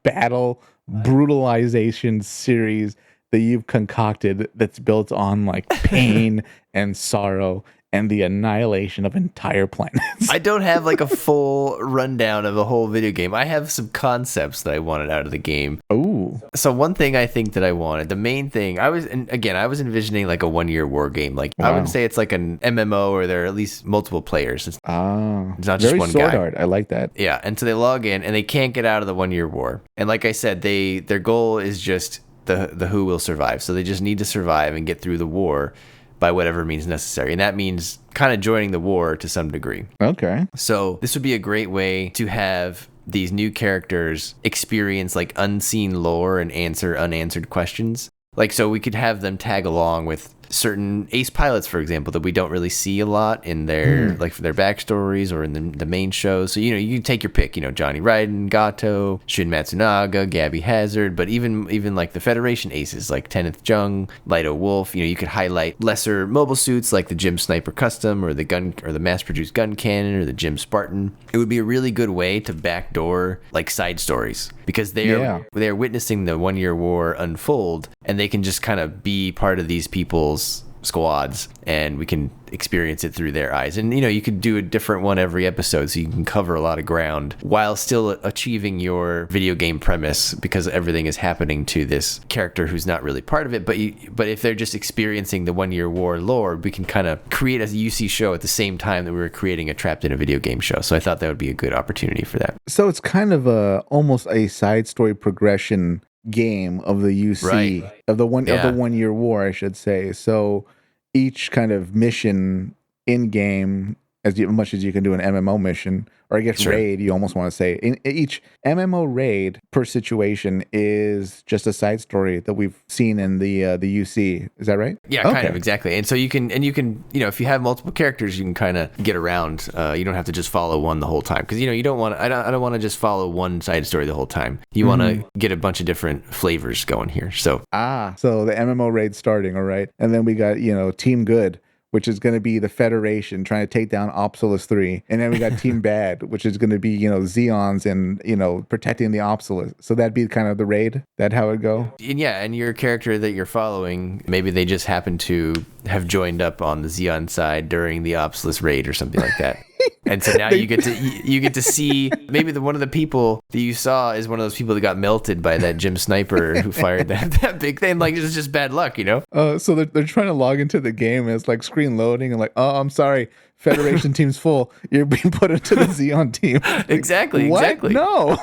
battle brutalization series that you've concocted that's built on like pain and sorrow and the annihilation of entire planets. I don't have like a full rundown of a whole video game. I have some concepts that I wanted out of the game. Ooh. So one thing I think that I wanted, the main thing, I was envisioning like a 1-year war game. Like I wouldn't say it's like an MMO or there are at least multiple players. It's not just very one sword guy. art. I like that. Yeah, and so they log in and they can't get out of the 1-year war. And like I said, their goal is just the who will survive. So they just need to survive and get through the war by whatever means necessary. And that means kind of joining the war to some degree. Okay. So this would be a great way to have these new characters experience like unseen lore and answer unanswered questions. Like, so we could have them tag along with certain ace pilots, for example, that we don't really see a lot in their like their backstories or in the main shows. So, you can take your pick, Johnny Raiden, Gato, Shun Matsunaga, Gabby Hazard, but even like the Federation aces like Teneth Jung, Lido Wolf, you could highlight lesser mobile suits like the Jim Sniper Custom or the mass-produced gun cannon or the Jim Spartan. It would be a really good way to backdoor like side stories because they're witnessing the 1-year war unfold and they can just kind of be part of these people's squads and we can experience it through their eyes. And you could do a different one every episode so you can cover a lot of ground while still achieving your video game premise because everything is happening to this character who's not really part of it, but if they're just experiencing the 1-year war lore, we can kind of create a UC show at the same time that we were creating a trapped in a video game show. So I thought that would be a good opportunity for that. So it's kind of almost a side story progression game of the UC of the 1-year war, I should say. So each kind of mission in game, as much as you can do an MMO mission, or I guess raid, you almost want to say, in each MMO raid per situation is just a side story that we've seen in the UC. Is that right? Yeah, kind of, exactly. And so you can if you have multiple characters, you can kind of get around. You don't have to just follow one the whole time because you don't want. I don't want to just follow one side story the whole time. You want to get a bunch of different flavors going here. So so the MMO raid starting, all right, and then we got Team Good, which is going to be the Federation trying to take down Opsilus 3. And then we got Team Bad, which is going to be, Zeons and, protecting the Opsilus. So that'd be kind of the raid. That how it go? And your character that you're following, maybe they just happen to have joined up on the Zeon side during the Opsilus raid or something like that. And so now you get to see maybe one of the people that you saw is one of those people that got melted by that Jim Sniper who fired that big thing. Like, it's just bad luck, you know? So they're trying to log into the game, and it's like screen loading, and like, oh, I'm sorry, Federation team's full. You're being put into the Xeon team. Exactly. What? Exactly. No.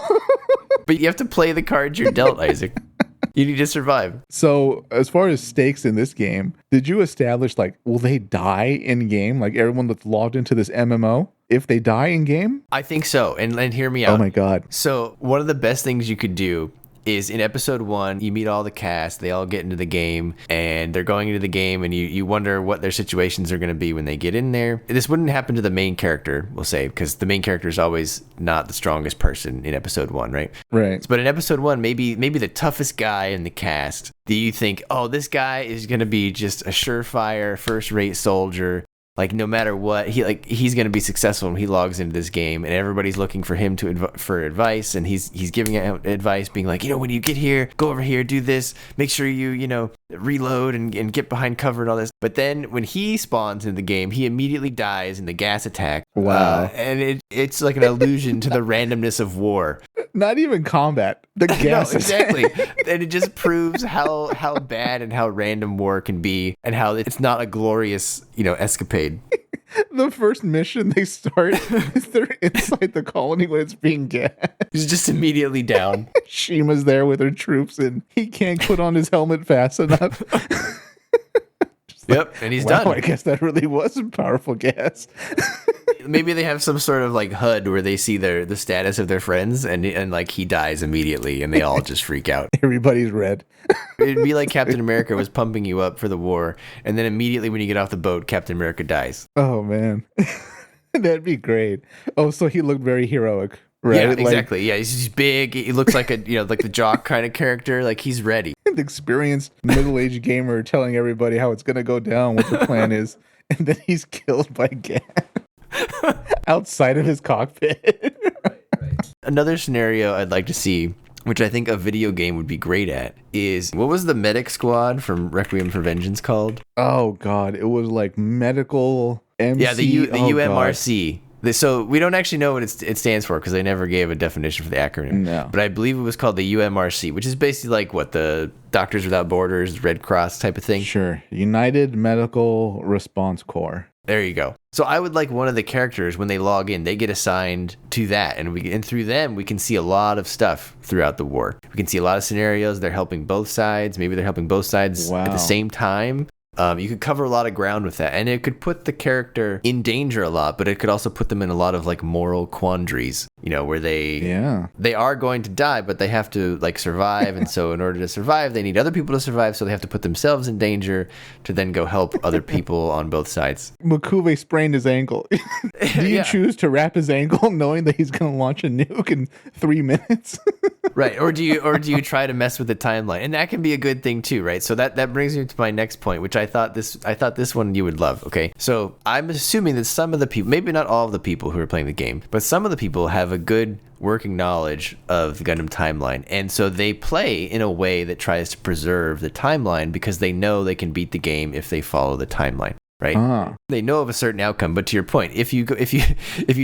But you have to play the cards you're dealt, Isaac. You need to survive. So as far as stakes in this game, did you establish, like, will they die in game? Like, everyone that's logged into this MMO, if they die in game? I think so. And hear me out. Oh my God. So one of the best things you could do is in episode 1, you meet all the cast, they all get into the game, and they're going into the game, and you wonder what their situations are going to be when they get in there. This wouldn't happen to the main character, we'll say, because the main character is always not the strongest person in episode 1, right? Right. But in episode 1, maybe the toughest guy in the cast, do you think, oh, this guy is going to be just a surefire, first-rate soldier? Like, no matter what, he's going to be successful when he logs into this game, and everybody's looking for him for advice, and he's giving out advice, being like, when you get here, go over here, do this, make sure you reload and get behind cover and all this. But then when he spawns in the game, he immediately dies in the gas attack. Wow. And it's like an allusion to the randomness of war. Not even combat. The gas. No, exactly. And it just proves how bad and how random war can be, and how it's not a glorious, escapade. The first mission they start is they're inside the colony when it's being gassed. He's just immediately down. Shima's there with her troops, and he can't put on his helmet fast enough. Yep, and he's done. I guess that really was a powerful gas. Maybe they have some sort of like HUD where they see the status of their friends, and like he dies immediately, and they all just freak out. Everybody's red. It'd be like Captain America was pumping you up for the war, and then immediately when you get off the boat, Captain America dies. Oh man, that'd be great. Oh, so he looked very heroic, right? Yeah, exactly. Yeah, he's big. He looks like like the jock kind of character. Like, he's ready. An experienced middle-aged gamer telling everybody how it's gonna go down, what the plan is, and then he's killed by gas outside of his cockpit. Right. Another scenario I'd like to see, which I think a video game would be great at, is what was the medic squad from Requiem for Vengeance called? Oh God, it was like medical MC. Yeah, the UMRC. So we don't actually know what it stands for because they never gave a definition for the acronym. No. But I believe it was called the UMRC, which is basically like what the Doctors Without Borders, Red Cross type of thing. Sure. United Medical Response Corps. There you go. So I would like one of the characters, when they log in, they get assigned to that, and through them we can see a lot of stuff throughout the war. We can see a lot of scenarios. They're helping both sides. Maybe they're helping both sides at the same time. You could cover a lot of ground with that, and it could put the character in danger a lot, but it could also put them in a lot of like moral quandaries, where they are going to die, but they have to like survive, and so in order to survive, they need other people to survive, so they have to put themselves in danger to then go help other people on both sides. Makuve sprained his ankle. Do you choose to wrap his ankle knowing that he's going to launch a nuke in 3 minutes? Right, or do you try to mess with the timeline? And that can be a good thing too, right? So that brings me to my next point, which I thought this one you would love. Okay, so I'm assuming that some of the people, maybe not all of the people who are playing the game, but some of the people have a good working knowledge of the Gundam timeline, and so they play in a way that tries to preserve the timeline because they know they can beat the game if they follow the timeline. Right? They know of a certain outcome, but to your point, if you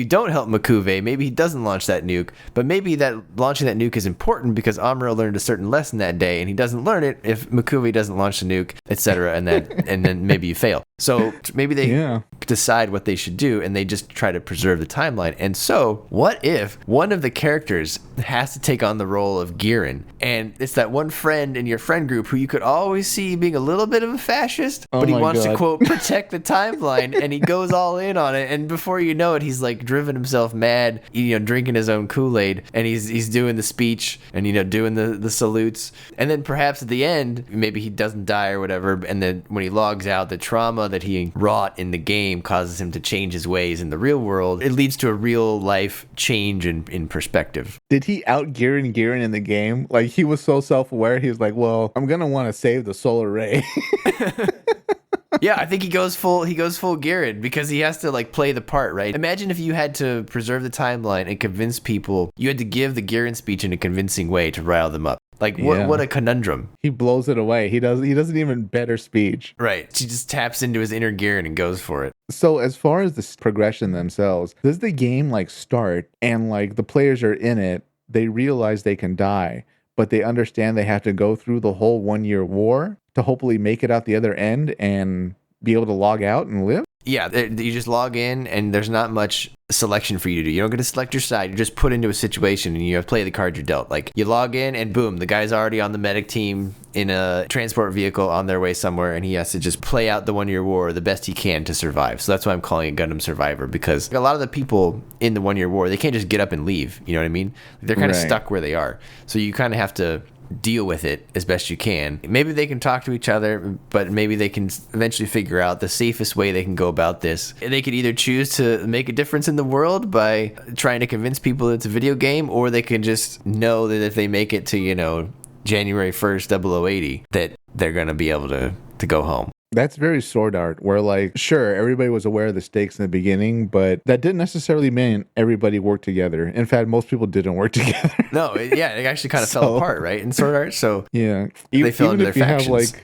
don't help Makuve, maybe he doesn't launch that nuke, but maybe that launching that nuke is important because Amuro learned a certain lesson that day, and he doesn't learn it if Makuve doesn't launch the nuke, etc. And then maybe you fail. So maybe they decide what they should do, and they just try to preserve the timeline. And so, what if one of the characters has to take on the role of Girin, and it's that one friend in your friend group who you could always see being a little bit of a fascist, but he wants to, quote, protect the timeline, and he goes all in on it, and before you know it, he's like driven himself mad, drinking his own Kool-Aid, and he's doing the speech, and doing the salutes, and then perhaps at the end, maybe he doesn't die or whatever, and then when he logs out, the trauma that he wrought in the game causes him to change his ways in the real world. It leads to a real life change in perspective. Did he out Girin in the game? Like, he was so self-aware, he was like, well, I'm gonna want to save the solar ray. Yeah, I think he goes full Girin because he has to like play the part, right? Imagine if you had to preserve the timeline and convince people, you had to give the Girin speech in a convincing way to rile them up. Like, Yeah. what a conundrum. He blows it away. He doesn't even better speech. Right. She just taps into his inner gear and goes for it. So as far as the progression themselves, does the game like start and like the players are in it, they realize they can die, but they understand they have to go through the whole 1-year war to hopefully make it out the other end and be able to log out and live? Yeah, you just log in and there's not much selection for you to do. You don't get to select your side. You're just put into a situation and you have to play the cards you're dealt. Like, you log in and boom, the guy's already on the medic team in a transport vehicle on their way somewhere, and he has to just play out the 1-year war the best he can to survive. So that's why I'm calling it Gundam Survivor, because a lot of the people in the 1-year war, they can't just get up and leave. You know what I mean? They're kind of stuck where they are. So you kind of have to deal with it as best you can. Maybe they can talk to each other, but maybe they can eventually figure out the safest way they can go about this. They could either choose to make a difference in the world by trying to convince people it's a video game, or they can just know that if they make it to, January 1st, 0080, that they're going to be able to go home. That's very Sword Art, where like, sure, everybody was aware of the stakes in the beginning, but that didn't necessarily mean everybody worked together. In fact, most people didn't work together. No, it actually kind of fell apart, right, in Sword Art. So yeah, they fell into their factions.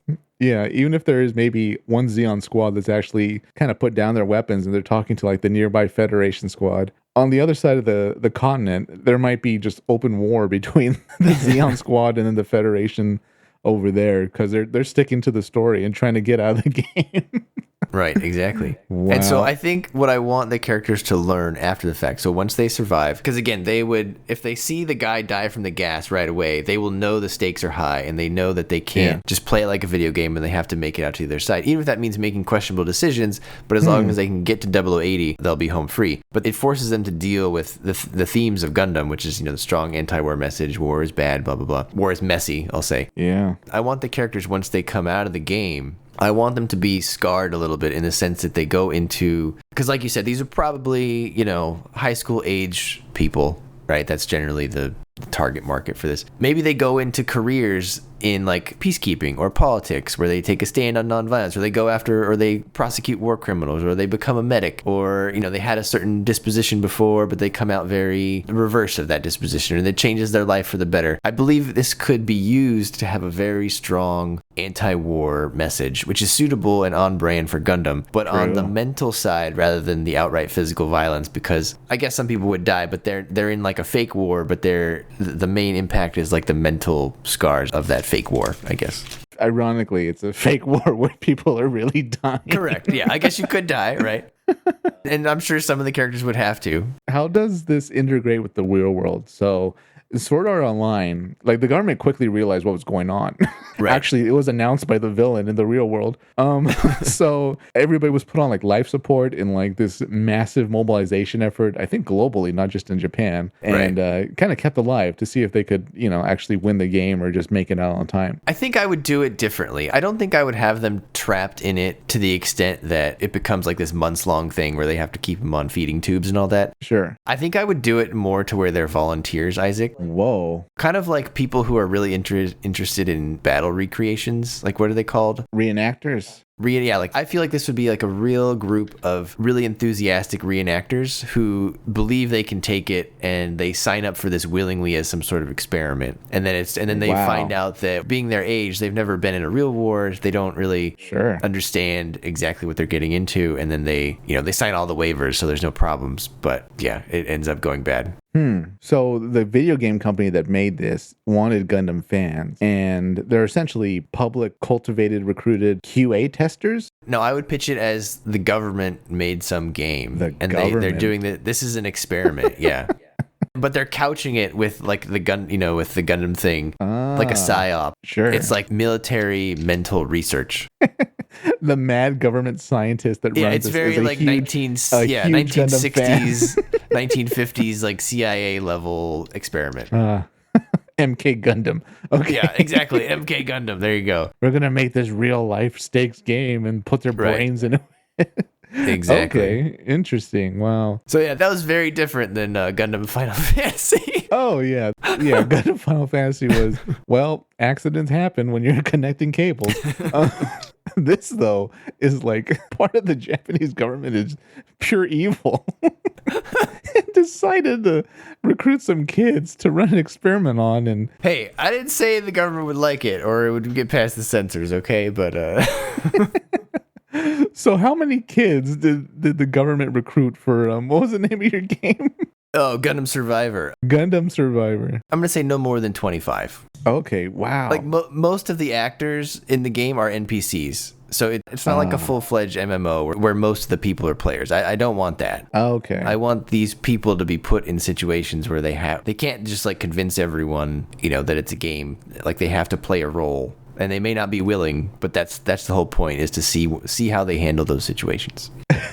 Even if there is maybe one Xeon squad that's actually kind of put down their weapons and they're talking to like the nearby Federation squad. On the other side of the continent, there might be just open war between the Xeon squad and then the Federation over there, because they're sticking to the story and trying to get out of the game. Right, exactly. Wow. And so I think what I want the characters to learn after the fact, so once they survive, because again, they would, if they see the guy die from the gas right away, they will know the stakes are high and they know that they can't just play it like a video game and they have to make it out to their side, even if that means making questionable decisions. But as long as they can get to 0080, they'll be home free. But it forces them to deal with the themes of Gundam, which is, the strong anti-war message, war is bad, blah, blah, blah. War is messy, I'll say. Yeah. I want the characters, once they come out of the game, I want them to be scarred a little bit in the sense that they go into, because like you said, these are probably, high school age people, right? That's generally the target market for this. Maybe they go into careers in like peacekeeping or politics where they take a stand on nonviolence, or they go after, or they prosecute war criminals, or they become a medic, or they had a certain disposition before but they come out very reverse of that disposition, and it changes their life for the better. I believe this could be used to have a very strong anti-war message, which is suitable and on brand for Gundam, but on the mental side rather than the outright physical violence, because I guess some people would die, but they're in like a fake war, but the main impact is like the mental scars of that fake war, I guess. Ironically, it's a fake war where people are really dying. Correct. Yeah, I guess you could die, right? And I'm sure some of the characters would have to. How does this integrate with the real world? So Sword Art Online, like the government quickly realized what was going on. Right. Actually, it was announced by the villain in the real world. So everybody was put on like life support in like this massive mobilization effort, I think globally, not just in Japan, and kind of kept alive to see if they could, actually win the game or just make it out on time. I think I would do it differently. I don't think I would have them trapped in it to the extent that it becomes like this months-long thing where they have to keep them on feeding tubes and all that. Sure. I think I would do it more to where they're volunteers, Isaac. Whoa. Kind of like people who are really interested in battle recreations. Like, what are they called? Reenactors. Yeah, like I feel like this would be like a real group of really enthusiastic reenactors who believe they can take it, and they sign up for this willingly as some sort of experiment. And then they find out that being their age, they've never been in a real war. They don't really understand exactly what they're getting into, and then they sign all the waivers, so there's no problems. But yeah, it ends up going bad. So the video game company that made this wanted Gundam fans, and they're essentially public, cultivated, recruited QA testers. No, I would pitch it as the government made some game, they're doing this is an experiment. Yeah. But they're couching it with like with the Gundam thing, like a psyop. Sure. It's like military mental research. The mad government scientist that runs it's very like 1960s, 1950s like CIA level experiment. MK Gundam. Okay. Yeah, exactly. MK Gundam. There you go. We're gonna make this real life stakes game and put their brains in it. Exactly. Okay, interesting. Wow. So yeah, that was very different than Gundam Final Fantasy. Oh yeah, Gundam Final Fantasy was, well, accidents happen when you're connecting cables. This though is like part of the Japanese government is pure evil. decided to recruit some kids to run an experiment on. And Hey, I didn't say the government would like it or it would get past the censors, okay? But so how many kids did the government recruit for what was the name of your game? oh, Gundam Survivor. Gundam Survivor. I'm gonna say no more than 25. Okay, wow. Like most of the actors in the game are NPCs, so it's not like a full-fledged MMO where most of the people are players. I don't want that. Okay. I want these people to be put in situations where they can't just like convince everyone, that it's a game. Like they have to play a role. And they may not be willing, but that's the whole point, is to see how they handle those situations.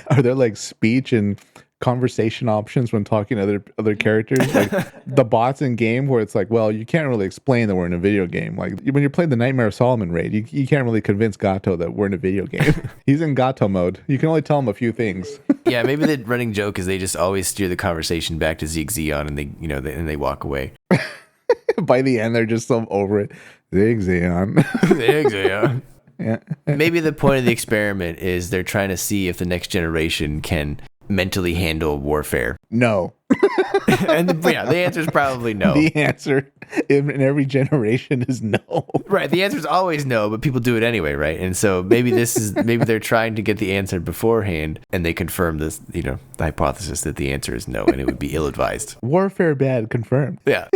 Are there like speech and conversation options when talking to other characters? Like the bots in game where it's like, well, you can't really explain that we're in a video game. Like when you're playing the Nightmare of Solomon raid, you can't really convince Gato that we're in a video game. He's in Gato mode. You can only tell him a few things. Yeah, maybe the running joke is they just always steer the conversation back to Zeke Zeon and they walk away. By the end, they're just so over it. Zig Zeon. Zig Zeon. Yeah. Maybe the point of the experiment is they're trying to see if the next generation can mentally handle warfare. No. And the answer is probably no. The answer in every generation is no. Right. The answer is always no, but people do it anyway, right? And so maybe they're trying to get the answer beforehand, and they confirm this, the hypothesis that the answer is no, and it would be ill-advised. Warfare bad confirmed. Yeah.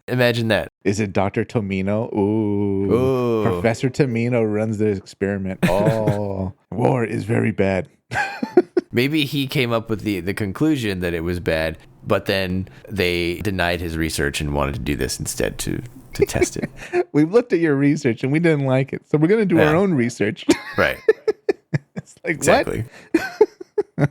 Imagine that. Is it Dr. Tomino? Ooh. Professor Tomino runs this experiment. Oh, war is very bad. Maybe he came up with the conclusion that it was bad, but then they denied his research and wanted to do this instead to test it. We've looked at your research and we didn't like it, so we're going to do our own research. Right. It's like, exactly. What?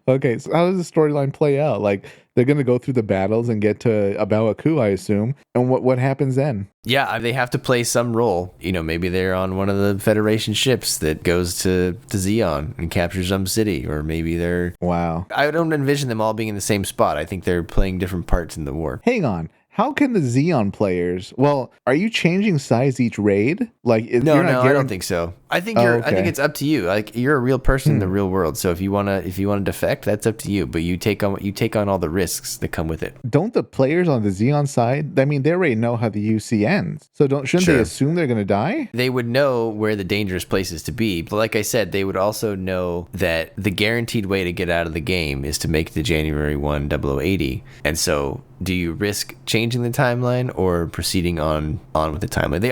Okay, so how does the storyline play out? Like, they're going to go through the battles and get to Abawaku, I assume. And what happens then? Yeah, they have to play some role. Maybe they're on one of the Federation ships that goes to Zeon and captures some city. Or maybe they're... Wow. I don't envision them all being in the same spot. I think they're playing different parts in the war. Hang on. How can the Xeon players... Well, are you changing size each raid? Like, No, I don't think so. I think I think it's up to you. Like, you're a real person in the real world. So if you wanna defect, that's up to you. But you take on all the risks that come with it. Don't the players on the Xeon side? I mean, they already know how the UC ends. So shouldn't they assume they're gonna die? They would know where the dangerous places to be. But like I said, they would also know that the guaranteed way to get out of the game is to make the January 1 0080. And so, do you risk changing the timeline or proceeding on with the timeline?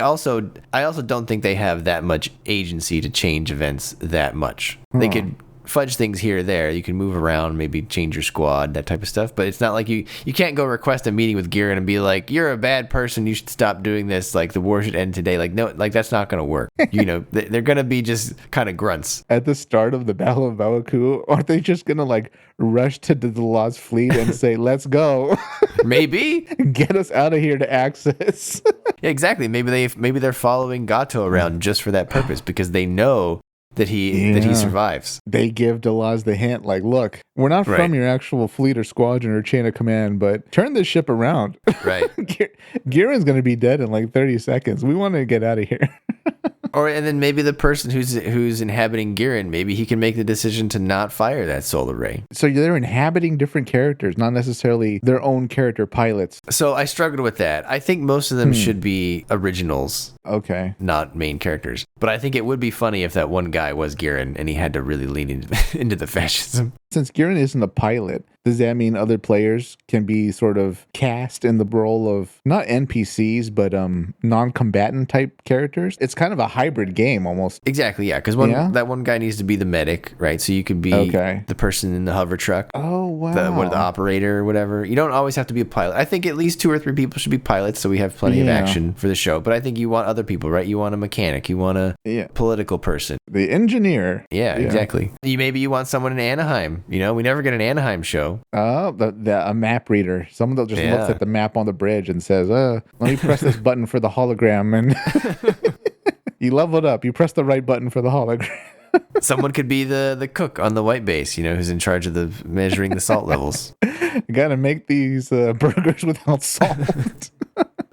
I also don't think they have that much agency to change events that much. They could fudge things here or there. You can move around, maybe change your squad, that type of stuff. But it's not like you can't go request a meeting with Giran and be like, you're a bad person, you should stop doing this, like the war should end today. Like, no, like that's not going to work. They're going to be just kind of grunts. At the start of the Battle of Bawaku, aren't they just going to like rush to the Lost Fleet and say, let's go? Maybe. Get us out of here to Axis. Yeah, exactly. Maybe they're following Gato around just for that purpose because they know that he survives. They give Delaz the hint, like, look, we're not from your actual fleet or squadron or chain of command, but turn this ship around. Right. Giran's going to be dead in like 30 seconds. We want to get out of here. And then maybe the person who's inhabiting Giran, maybe he can make the decision to not fire that solar ray. So they're inhabiting different characters, not necessarily their own character pilots. So I struggled with that. I think most of them should be originals. Okay. Not main characters. But I think it would be funny if that one guy was Giran and he had to really lean into the fascism. Since Giran isn't a pilot, does that mean other players can be sort of cast in the role of not NPCs, but non-combatant type characters? It's kind of a hybrid game almost. Exactly, yeah. Because that one guy needs to be the medic, right? So you could be the person in the hover truck. Oh, wow. The operator or whatever. You don't always have to be a pilot. I think at least 2 or 3 people should be pilots so we have plenty of action for the show. But I think you want other people, right? You want a mechanic. You want a political person. The engineer. Yeah, exactly. Maybe you want someone in Anaheim. We never get an Anaheim show. Oh, a map reader. Someone that just looks at the map on the bridge and says, let me press this button for the hologram. And you leveled up. You press the right button for the hologram. Someone could be the cook on the white base, who's in charge of measuring the salt levels. You got to make these burgers without salt.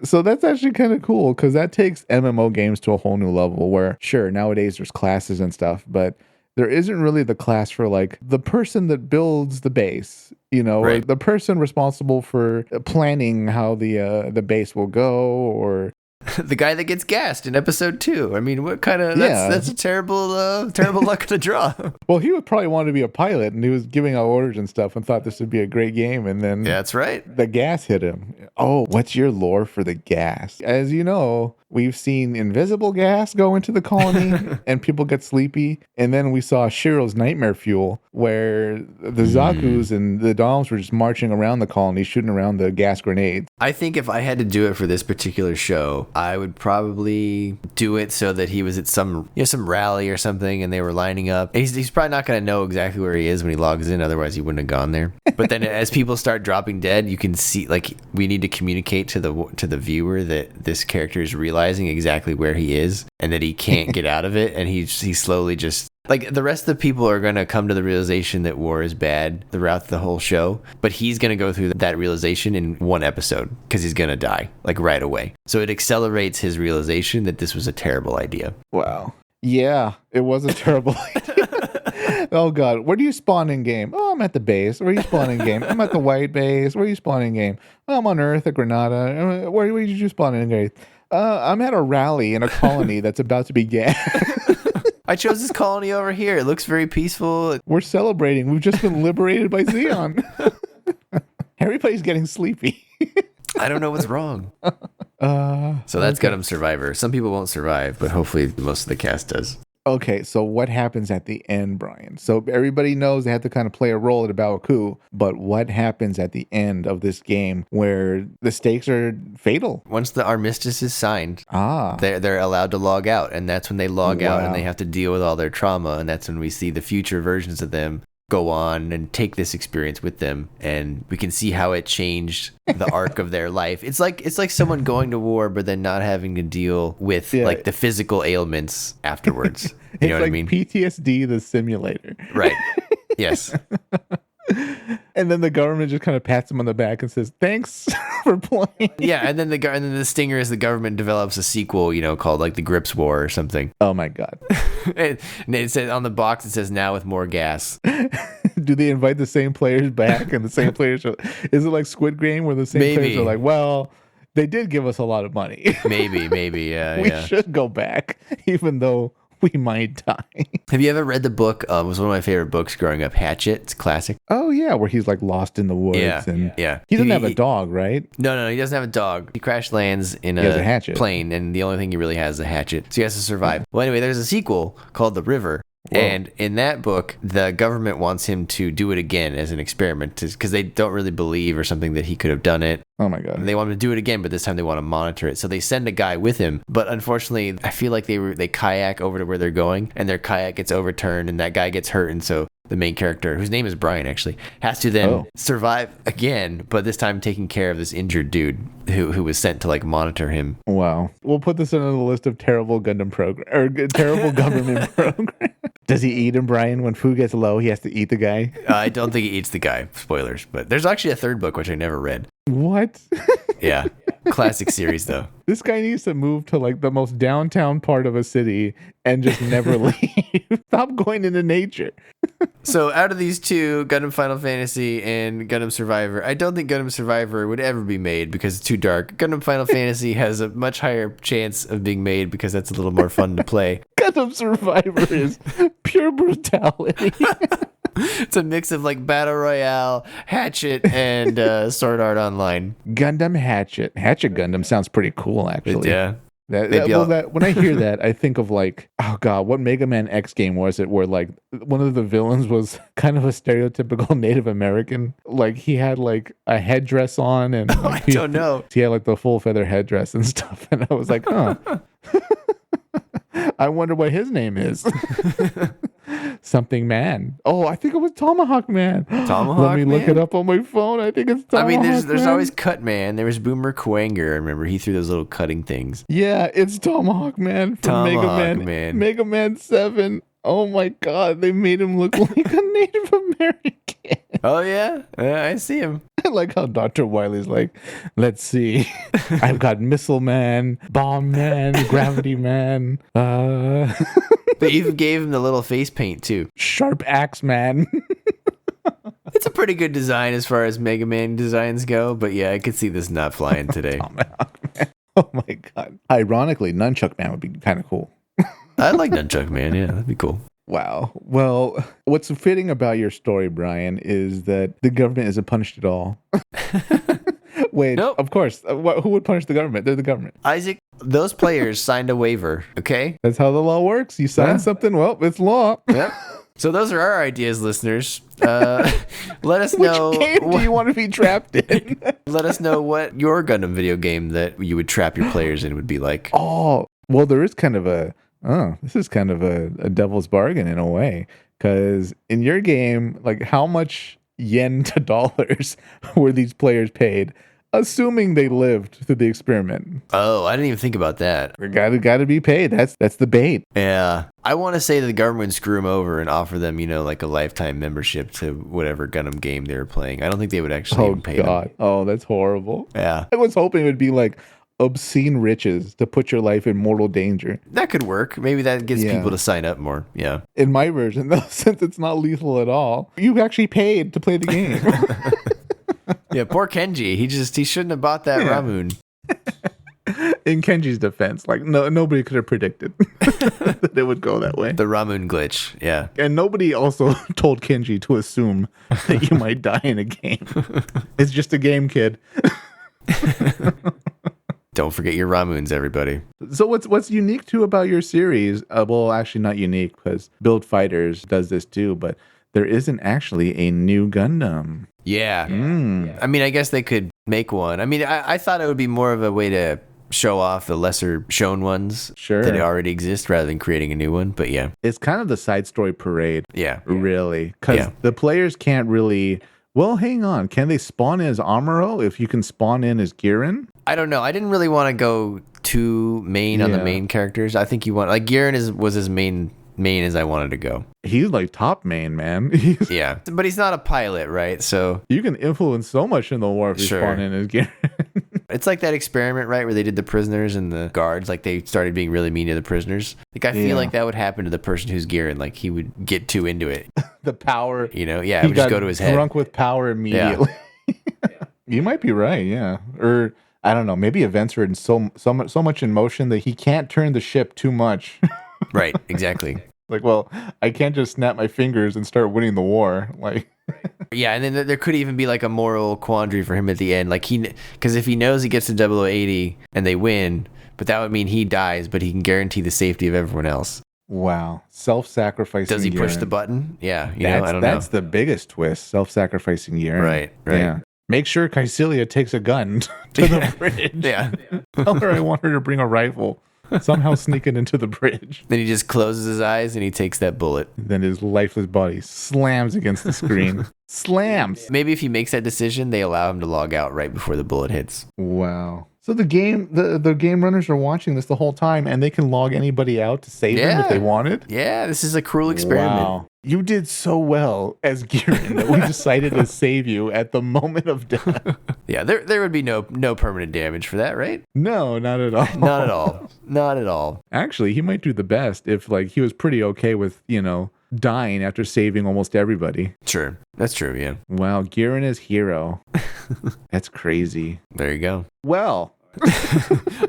So that's actually kind of cool because that takes MMO games to a whole new level where, sure, nowadays there's classes and stuff, but there isn't really the class for like the person that builds the base, or Right. the person responsible for planning how the base will go, or The guy that gets gassed in episode 2. I mean, what kind of Yeah. that's a terrible luck to draw. well, he would probably want to be a pilot, and he was giving out orders and stuff, and thought this would be a great game, and then Yeah, that's right. the gas hit him. Oh, what's your lore for the gas? As you know, we've seen invisible gas go into the colony and people get sleepy. And then we saw Shiro's nightmare fuel, where the Zakus and the Doms were just marching around the colony, shooting around the gas grenades. I think if I had to do it for this particular show, I would probably do it so that he was at some rally or something and they were lining up. And he's probably not going to know exactly where he is when he logs in, otherwise he wouldn't have gone there. But then as people start dropping dead, you can see, like, we need to communicate to the viewer that this character is realizing exactly where he is and that he can't get out of it, and he slowly just, like, the rest of the people are going to come to the realization that war is bad throughout the whole show, but he's going to go through that realization in one episode because he's going to die, like, right away. So it accelerates his realization that this was a terrible idea. Wow. Yeah, it was a terrible idea. Oh, God. Where do you spawn in game? Oh, I'm at the base. Where are you spawning game? I'm at the white base. Where are you spawning game? Oh, I'm on Earth at Granada. Where did you spawn in game? I'm at a rally in a colony that's about to begin. I chose this colony over here. It looks very peaceful. We're celebrating. We've just been liberated by Xeon. Everybody's getting sleepy. I don't know what's wrong. So that's Gundam Survivor. Some people won't survive, but hopefully most of the cast does. Okay, so what happens at the end, Brian? So everybody knows they have to kind of play a role at a Baoku, but what happens at the end of this game where the stakes are fatal? Once the armistice is signed, Ah, they're allowed to log out, and that's when they log out and Wow. they have to deal with all their trauma, and that's when we see the future versions of them go on and take this experience with them, and we can see how it changed the arc of their life. It's like someone going to war but then not having to deal with like the physical ailments afterwards. You know what I mean? PTSD the simulator. Right. Yes. And then the government just kind of pats him on the back and says, "Thanks for playing." Yeah, and then the stinger is the government develops a sequel, called like the Grips War or something. Oh my God. And it says on the box, it says now with more gas. Do they invite the same players back and the same players? Is it like Squid Game where the same players Maybe. are like, well, they did give us a lot of money. Maybe, yeah. We yeah. should go back, even though we might die. Have you ever read the book? It was one of my favorite books growing up, Hatchet. It's classic. Oh yeah, where he's like lost in the woods. Yeah, And yeah. He doesn't have a dog, right? No, he doesn't have a dog. He crash lands in He has a hatchet. plane, and the only thing he really has is a hatchet. So he has to survive. Well, anyway, there's a sequel called The River. Whoa. And in that book, the government wants him to do it again as an experiment because they don't really believe or something that he could have done it. Oh my God. They want him to do it again, but this time they want to monitor it. So they send a guy with him. But unfortunately, I feel like they kayak over to where they're going, and their kayak gets overturned, and that guy gets hurt. And so the main character, whose name is Brian actually, has to then survive again, but this time taking care of this injured dude who was sent to like monitor him. Wow. We'll put this on the list of terrible Gundam program or terrible government program. Does he eat him, Brian? When food gets low, he has to eat the guy. I don't think he eats the guy. Spoilers. But there's actually a third book, which I never read. What? Yeah. Classic series, though. This guy needs to move to like the most downtown part of a city and just never leave. Stop going into nature. So out of these two, Gundam Final Fantasy and Gundam Survivor, I don't think Gundam Survivor would ever be made because it's too dark. Gundam Final Fantasy has a much higher chance of being made because that's a little more fun to play. Gundam Survivor is pure brutality. It's a mix of like Battle Royale, Hatchet, and Sword Art Online. Gundam Hatchet. Hatchet Gundam sounds pretty cool, actually. Yeah. When I hear that, I think of like, oh God, what Mega Man X game was it where like one of the villains was kind of a stereotypical Native American? Like he had like a headdress on and I don't know. He had like the full feather headdress and stuff. And I was like, huh. I wonder what his name is. Something Man. Oh, I think it was Tomahawk Man. Tomahawk Let me look it up on my phone. I think it's Tomahawk there's Man. always Cut Man. There was Boomer Quanger. I remember he threw those little cutting things. Yeah, it's Tomahawk Man from Tomahawk Man. Mega Man 7. Oh my God, they made him look like a Native American. Oh, yeah? I see him. I like how Dr. Wily's like, let's see. I've got Missile Man, Bomb Man, Gravity Man. They even gave him the little face paint too. Sharp axe, man. It's a pretty good design as far as Mega Man designs go, but yeah, I could see this not flying today. Oh my god. Ironically, Nunchuck Man would be kind of cool. I like Nunchuck Man, yeah, that'd be cool. Wow. Well, what's fitting about your story, Brian, is that the government isn't punished at all. Wait, Nope. Of course. Who would punish the government? They're the government. Isaac, those players signed a waiver, okay? That's how the law works. You sign something, well, it's law. Yep. So those are our ideas, listeners. Let us know. Which game do you want to be trapped in? Let us know what your Gundam video game that you would trap your players in would be like. Oh, well, there is kind of this is kind of a devil's bargain in a way. Because in your game, like how much yen to dollars were these players paid? Assuming they lived through the experiment. Oh, I didn't even think about that. Gotta be paid. That's the bait. Yeah. I want to say that the government would screw them over and offer them, like a lifetime membership to whatever Gundam game they were playing. I don't think they would actually even pay them. Oh, that's horrible. Yeah. I was hoping it would be like obscene riches to put your life in mortal danger. That could work. Maybe that gets people to sign up more. Yeah. In my version, though, since it's not lethal at all, you actually paid to play the game. Yeah, poor Kenji. He shouldn't have bought that Ramune. In Kenji's defense, like nobody could have predicted that it would go that way. The Ramune glitch. Yeah. And nobody also told Kenji to assume that you might die in a game. It's just a game, kid. Don't forget your Ramunes, everybody. So what's unique too about your series? Well, actually not unique because Build Fighters does this too, but there isn't actually a new Gundam. Yeah. I mean, I guess they could make one. I mean, I thought it would be more of a way to show off the lesser shown ones that already exist rather than creating a new one. But yeah. It's kind of the side story parade. Yeah. Really. Because the players can't really... Well, hang on. Can they spawn in as Amuro if you can spawn in as Girin? I don't know. I didn't really want to go too main on the main characters. I think you want... Like, Girin was as main as I wanted to go. He's like top main, man. Yeah. But he's not a pilot, right? So... You can influence so much in the war if you spawn in as Girin. It's like that experiment, right, where they did the prisoners and the guards. Like, they started being really mean to the prisoners. Like, I feel like that would happen to the person who's Girin. Like, he would get too into it. The power. It would just go to his head. Drunk with power immediately. Yeah. You might be right, yeah. Or... I don't know. Maybe events are in so much in motion that he can't turn the ship too much. Right. Exactly. Like, well, I can't just snap my fingers and start winning the war. Like, yeah, and then there could even be like a moral quandary for him at the end. Like because if he knows he gets to 0080 and they win, but that would mean he dies, but he can guarantee the safety of everyone else. Wow, self-sacrificing. Does he push the button? Yeah, I don't know. That's the biggest twist. Self-sacrificing Yearn. Right. Yeah. Make sure Kycilia takes a gun to the bridge. Yeah. Tell her I want her to bring a rifle. Somehow sneak it into the bridge. Then he just closes his eyes and he takes that bullet. Then his lifeless body slams against the screen. Slams. Maybe if he makes that decision, they allow him to log out right before the bullet hits. Wow. So the game runners are watching this the whole time, and they can log anybody out to save them if they wanted. Yeah, this is a cruel experiment. Wow. You did so well as Girin that we decided to save you at the moment of death. Yeah, there would be no permanent damage for that, right? No, not at all. Not at all. Not at all. Actually, he might do the best if he was pretty okay with, dying after saving almost everybody. Sure. That's true, yeah. Wow, Girin is hero. That's crazy. There you go. Well,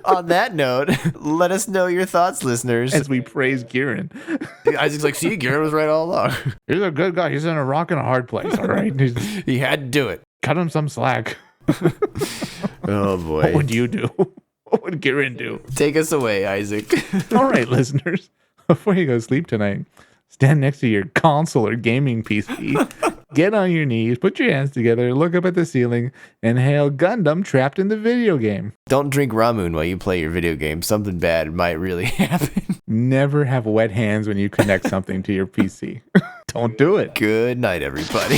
on that note, let us know your thoughts, listeners. As we praise Girin. Isaac's like, see, Girin was right all along. He's a good guy. He's in a rock and a hard place, all right? He had to do it. Cut him some slack. Oh, boy. What would you do? What would Girin do? Take us away, Isaac. All right, listeners. Before you go to sleep tonight, stand next to your console or gaming PC. Get on your knees, put your hands together, look up at the ceiling, and hail Gundam trapped in the video game. Don't drink Ramune while you play your video game. Something bad might really happen. Never have wet hands when you connect something to your PC. Don't do it. Good night, everybody.